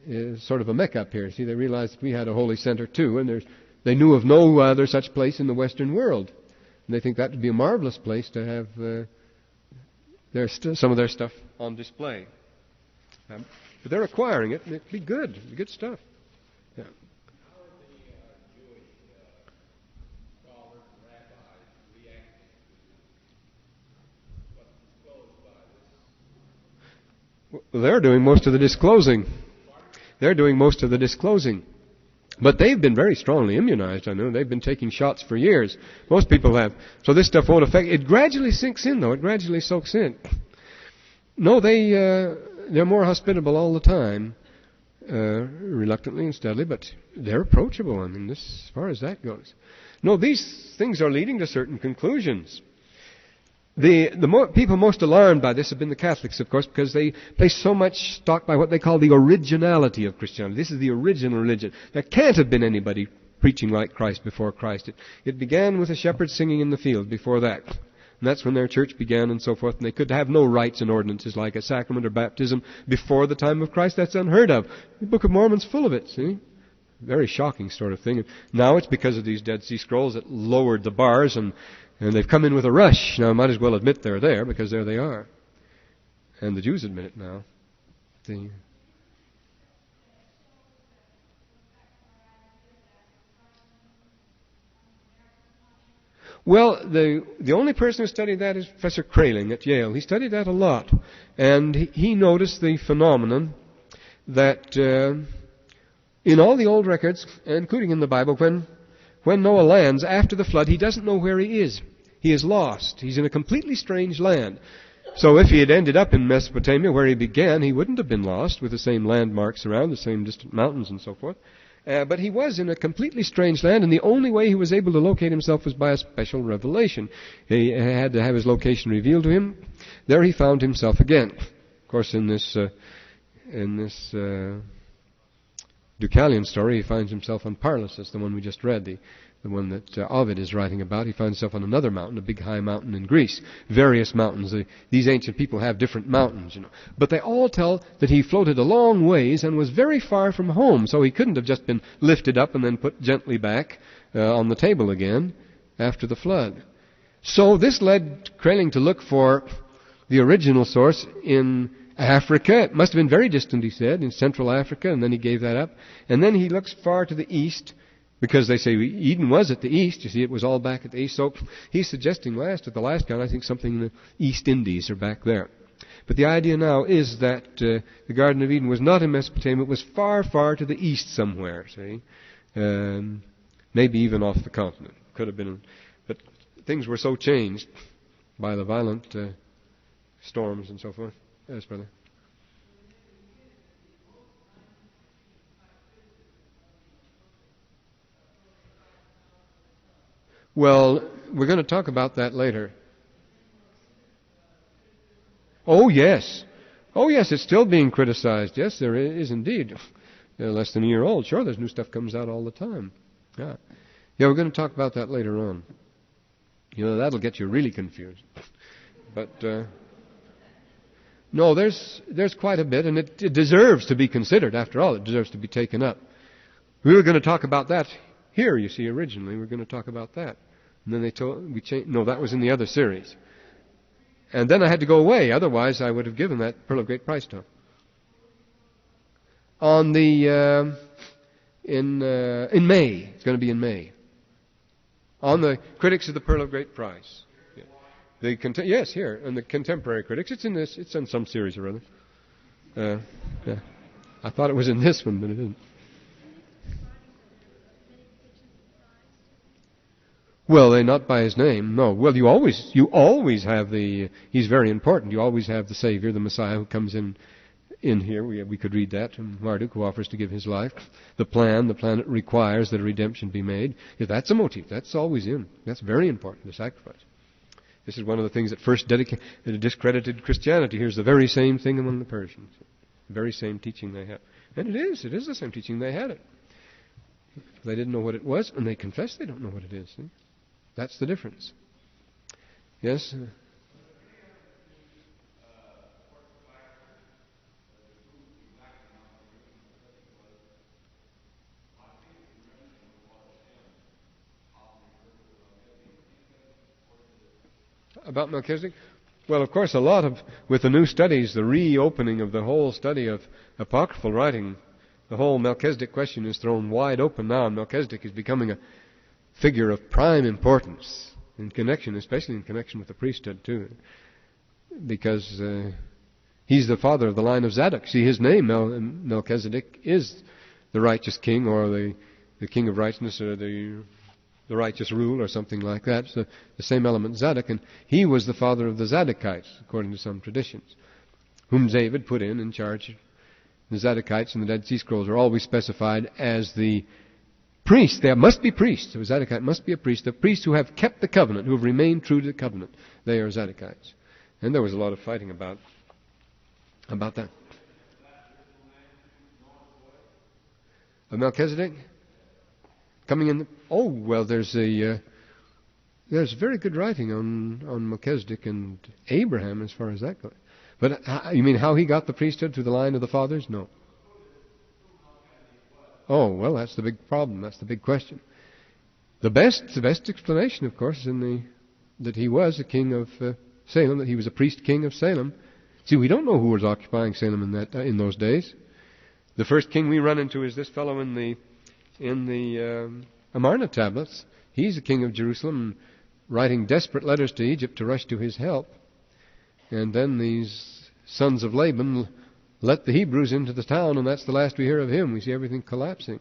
It's sort of a mecca up here. See, they realized we had a holy center too, and they knew of no other such place in the Western world. And they think that would be a marvelous place to have some of their stuff on display. But they're acquiring it, and it'd be good. It'd be good stuff. Yeah. How are the Jewish scholars and rabbis reacting to what's disclosed by this? Well, they're doing most of the disclosing. They're doing most of the disclosing. But they've been very strongly immunized, I know. They've been taking shots for years. Most people have. So this stuff won't affect. It gradually sinks in, though. It gradually soaks in. No, they're more hospitable all the time, reluctantly and steadily, but they're approachable. I mean, as far as that goes. No, these things are leading to certain conclusions. The people most alarmed by this have been the Catholics, of course, because they place so much stock by what they call the originality of Christianity. This is the original religion. There can't have been anybody preaching like Christ before Christ. It began with the shepherds singing in the field before that. And that's when their church began and so forth. And they could have no rites and ordinances like a sacrament or baptism before the time of Christ. That's unheard of. The Book of Mormon's full of it, see? Very shocking sort of thing. And now it's because of these Dead Sea Scrolls that lowered the bars and they've come in with a rush. Now, I might as well admit they're there, because there they are. And the Jews admit it now. Well, the only person who studied that is Professor Kraling at Yale. He studied that a lot. And he noticed the phenomenon that in all the old records, including in the Bible, when Noah lands after the flood, he doesn't know where he is. He is lost. He's in a completely strange land. So if he had ended up in Mesopotamia where he began, he wouldn't have been lost with the same landmarks around, the same distant mountains and so forth. But he was in a completely strange land, and the only way he was able to locate himself was by a special revelation. He had to have his location revealed to him. There he found himself again. Of course, in this Deucalion story, he finds himself on Parnassus, the one we just read, the one that Ovid is writing about. He finds himself on another mountain, a big high mountain in Greece. Various mountains. These ancient people have different mountains, But they all tell that he floated a long ways and was very far from home, so he couldn't have just been lifted up and then put gently back on the table again after the flood. So this led Kraling to look for the original source in Africa. It must have been very distant, he said, in Central Africa, and then he gave that up. And then he looks far to the east, because they say Eden was at the east. You see, it was all back at the east. So he's suggesting at the last count, I think something in the East Indies or back there. But the idea now is that the Garden of Eden was not in Mesopotamia. It was far, far to the east somewhere, see? Maybe even off the continent. Could have been. But things were so changed by the violent storms and so forth. Yes, brother. Well, we're going to talk about that later. Oh, yes. Oh, yes, it's still being criticized. Yes, there is indeed. Less than a year old. Sure, there's new stuff comes out all the time. Yeah, we're going to talk about that later on. That'll get you really confused. But, no, there's quite a bit, and it deserves to be considered. After all, it deserves to be taken up. We were going to talk about that here, you see, originally. We're going to talk about that. And then they told we changed. No, that was in the other series. And then I had to go away. Otherwise, I would have given that Pearl of Great Price talk. On the in May. It's going to be in May. On the critics of the Pearl of Great Price. Yeah. Yes, here, and the contemporary critics. It's in this. It's in some series or other. Yeah. I thought it was in this one, but it isn't. Well, they're not by his name, no. Well, you always have he's very important. You always have the Savior, the Messiah, who comes in here. We could read that from Marduk, who offers to give his life. The plan that requires that a redemption be made. If that's a motive, that's always in. That's very important, the sacrifice. This is one of the things that first discredited Christianity. Here's the very same thing among the Persians. The very same teaching they have. And it is the same teaching. They had it. They didn't know what it was, and they confess they don't know what it is. See? That's the difference. Yes? About Melchizedek? Well, of course, with the new studies, the reopening of the whole study of apocryphal writing, the whole Melchizedek question is thrown wide open now, and Melchizedek is becoming a figure of prime importance in connection, especially in connection with the priesthood, too, because he's the father of the line of Zadok. See, his name, Melchizedek, is the righteous king, or the king of righteousness, or the righteous rule, or something like that. So the same element, Zadok, and he was the father of the Zadokites, according to some traditions, whom David put in charge. The Zadokites in the Dead Sea Scrolls are always specified as the priests. There must be priests. A Zadokite must be a priest. The priests who have kept the covenant, who have remained true to the covenant, they are Zadokites. And there was a lot of fighting about that. Of Melchizedek? Coming in. Oh, well, there's very good writing on Melchizedek and Abraham as far as that goes. But you mean how he got the priesthood through the line of the fathers? No. Oh, well, that's the big problem. That's the big question. The best explanation, of course, is that he was a king of Salem, that he was a priest king of Salem. See, we don't know who was occupying Salem in those days. The first king we run into is this fellow in the Amarna tablets. He's the king of Jerusalem, writing desperate letters to Egypt to rush to his help. And then these sons of Laban let the Hebrews into the town, and that's the last we hear of him. We see everything collapsing.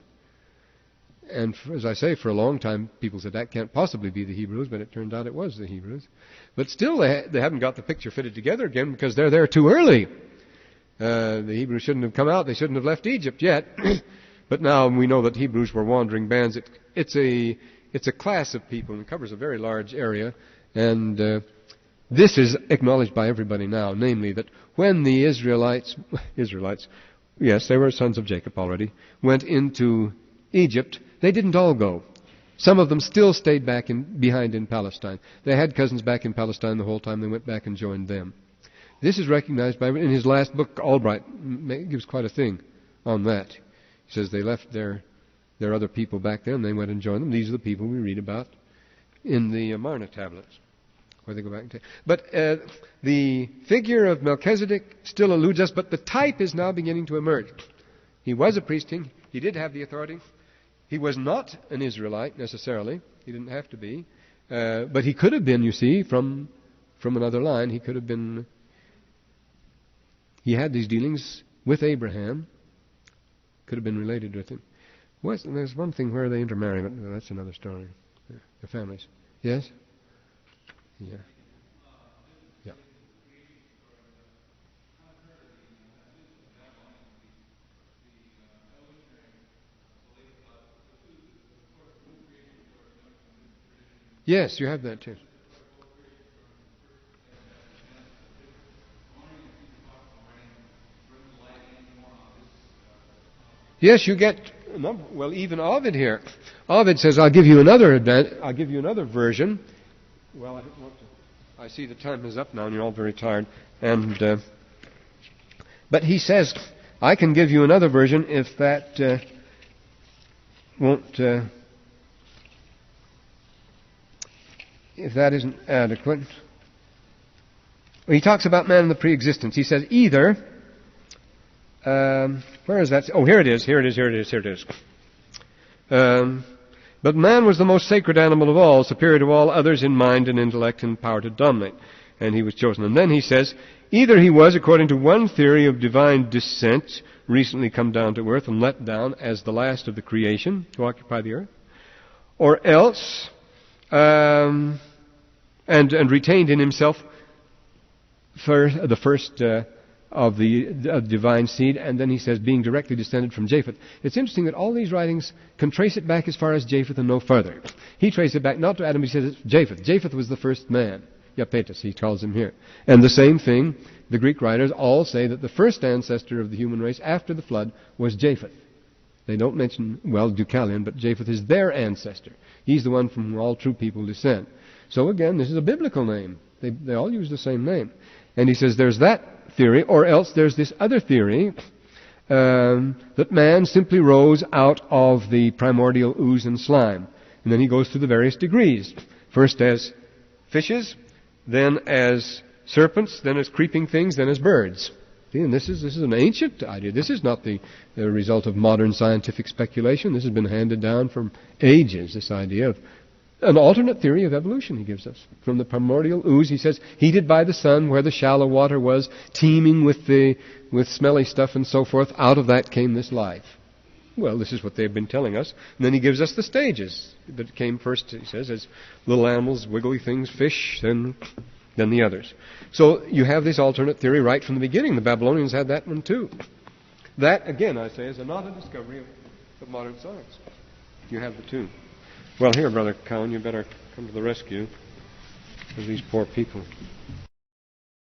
And as I say, for a long time, people said that can't possibly be the Hebrews, but it turned out it was the Hebrews. But still, they haven't got the picture fitted together again because they're there too early. The Hebrews shouldn't have come out. They shouldn't have left Egypt yet. But now we know that Hebrews were wandering bands. It's a class of people, and it covers a very large area. And this is acknowledged by everybody now, namely that when the Israelites, yes, they were sons of Jacob already, went into Egypt, they didn't all go. Some of them still stayed behind in Palestine. They had cousins back in Palestine the whole time. They went back and joined them. This is recognized in his last book, Albright gives quite a thing on that. He says they left their other people back there and they went and joined them. These are the people we read about in the Amarna tablets, where they go back and but the figure of Melchizedek still eludes us, but the type is now beginning to emerge. He was a priest king. He did have the authority. He was not an Israelite necessarily. He didn't have to be. But he could have been, you see, from another line. He could have been. He had these dealings with Abraham. Could have been related with him. There's one thing where they intermarry, but that's another story. The families. Yes? Yeah. Yeah. Yes, you have that too. Yes, you get a number. Well, even Ovid here. Ovid says, "I'll give you another version." Well, I don't want to. I see the time is up now, and you're all very tired. But he says, "I can give you another version if that won't." If that isn't adequate. He talks about man in the pre-existence. He says either, where is that? Oh, here it is. But man was the most sacred animal of all, superior to all others in mind and intellect and power to dominate. And he was chosen. And then he says, either he was, according to one theory of divine descent, recently come down to earth and let down as the last of the creation to occupy the earth, or else and retained in himself the first of the divine seed, and then he says being directly descended from Japheth. It's interesting that all these writings can trace it back as far as Japheth and no further. He traces it back not to Adam, he says it's Japheth. Japheth was the first man. Iapetus, he calls him here. And the same thing, the Greek writers all say that the first ancestor of the human race after the flood was Japheth. They don't mention, Deucalion, but Japheth is their ancestor. He's the one from whom all true people descend. So again, this is a biblical name. They all use the same name. And he says there's that theory, or else there's this other theory, that man simply rose out of the primordial ooze and slime. And then he goes through the various degrees. First as fishes, then as serpents, then as creeping things, then as birds. See, and this is an ancient idea. This is not the result of modern scientific speculation. This has been handed down from ages, this idea of an alternate theory of evolution he gives us. From the primordial ooze, he says, heated by the sun, where the shallow water was, teeming with smelly stuff and so forth, out of that came this life. Well, this is what they've been telling us. And then he gives us the stages. But it came first, he says, as little animals, wiggly things, fish, then the others. So you have this alternate theory right from the beginning. The Babylonians had that one too. That, again, I say, is not a discovery of modern science. You have the two. Well, here, Brother Cowan, you better come to the rescue of these poor people.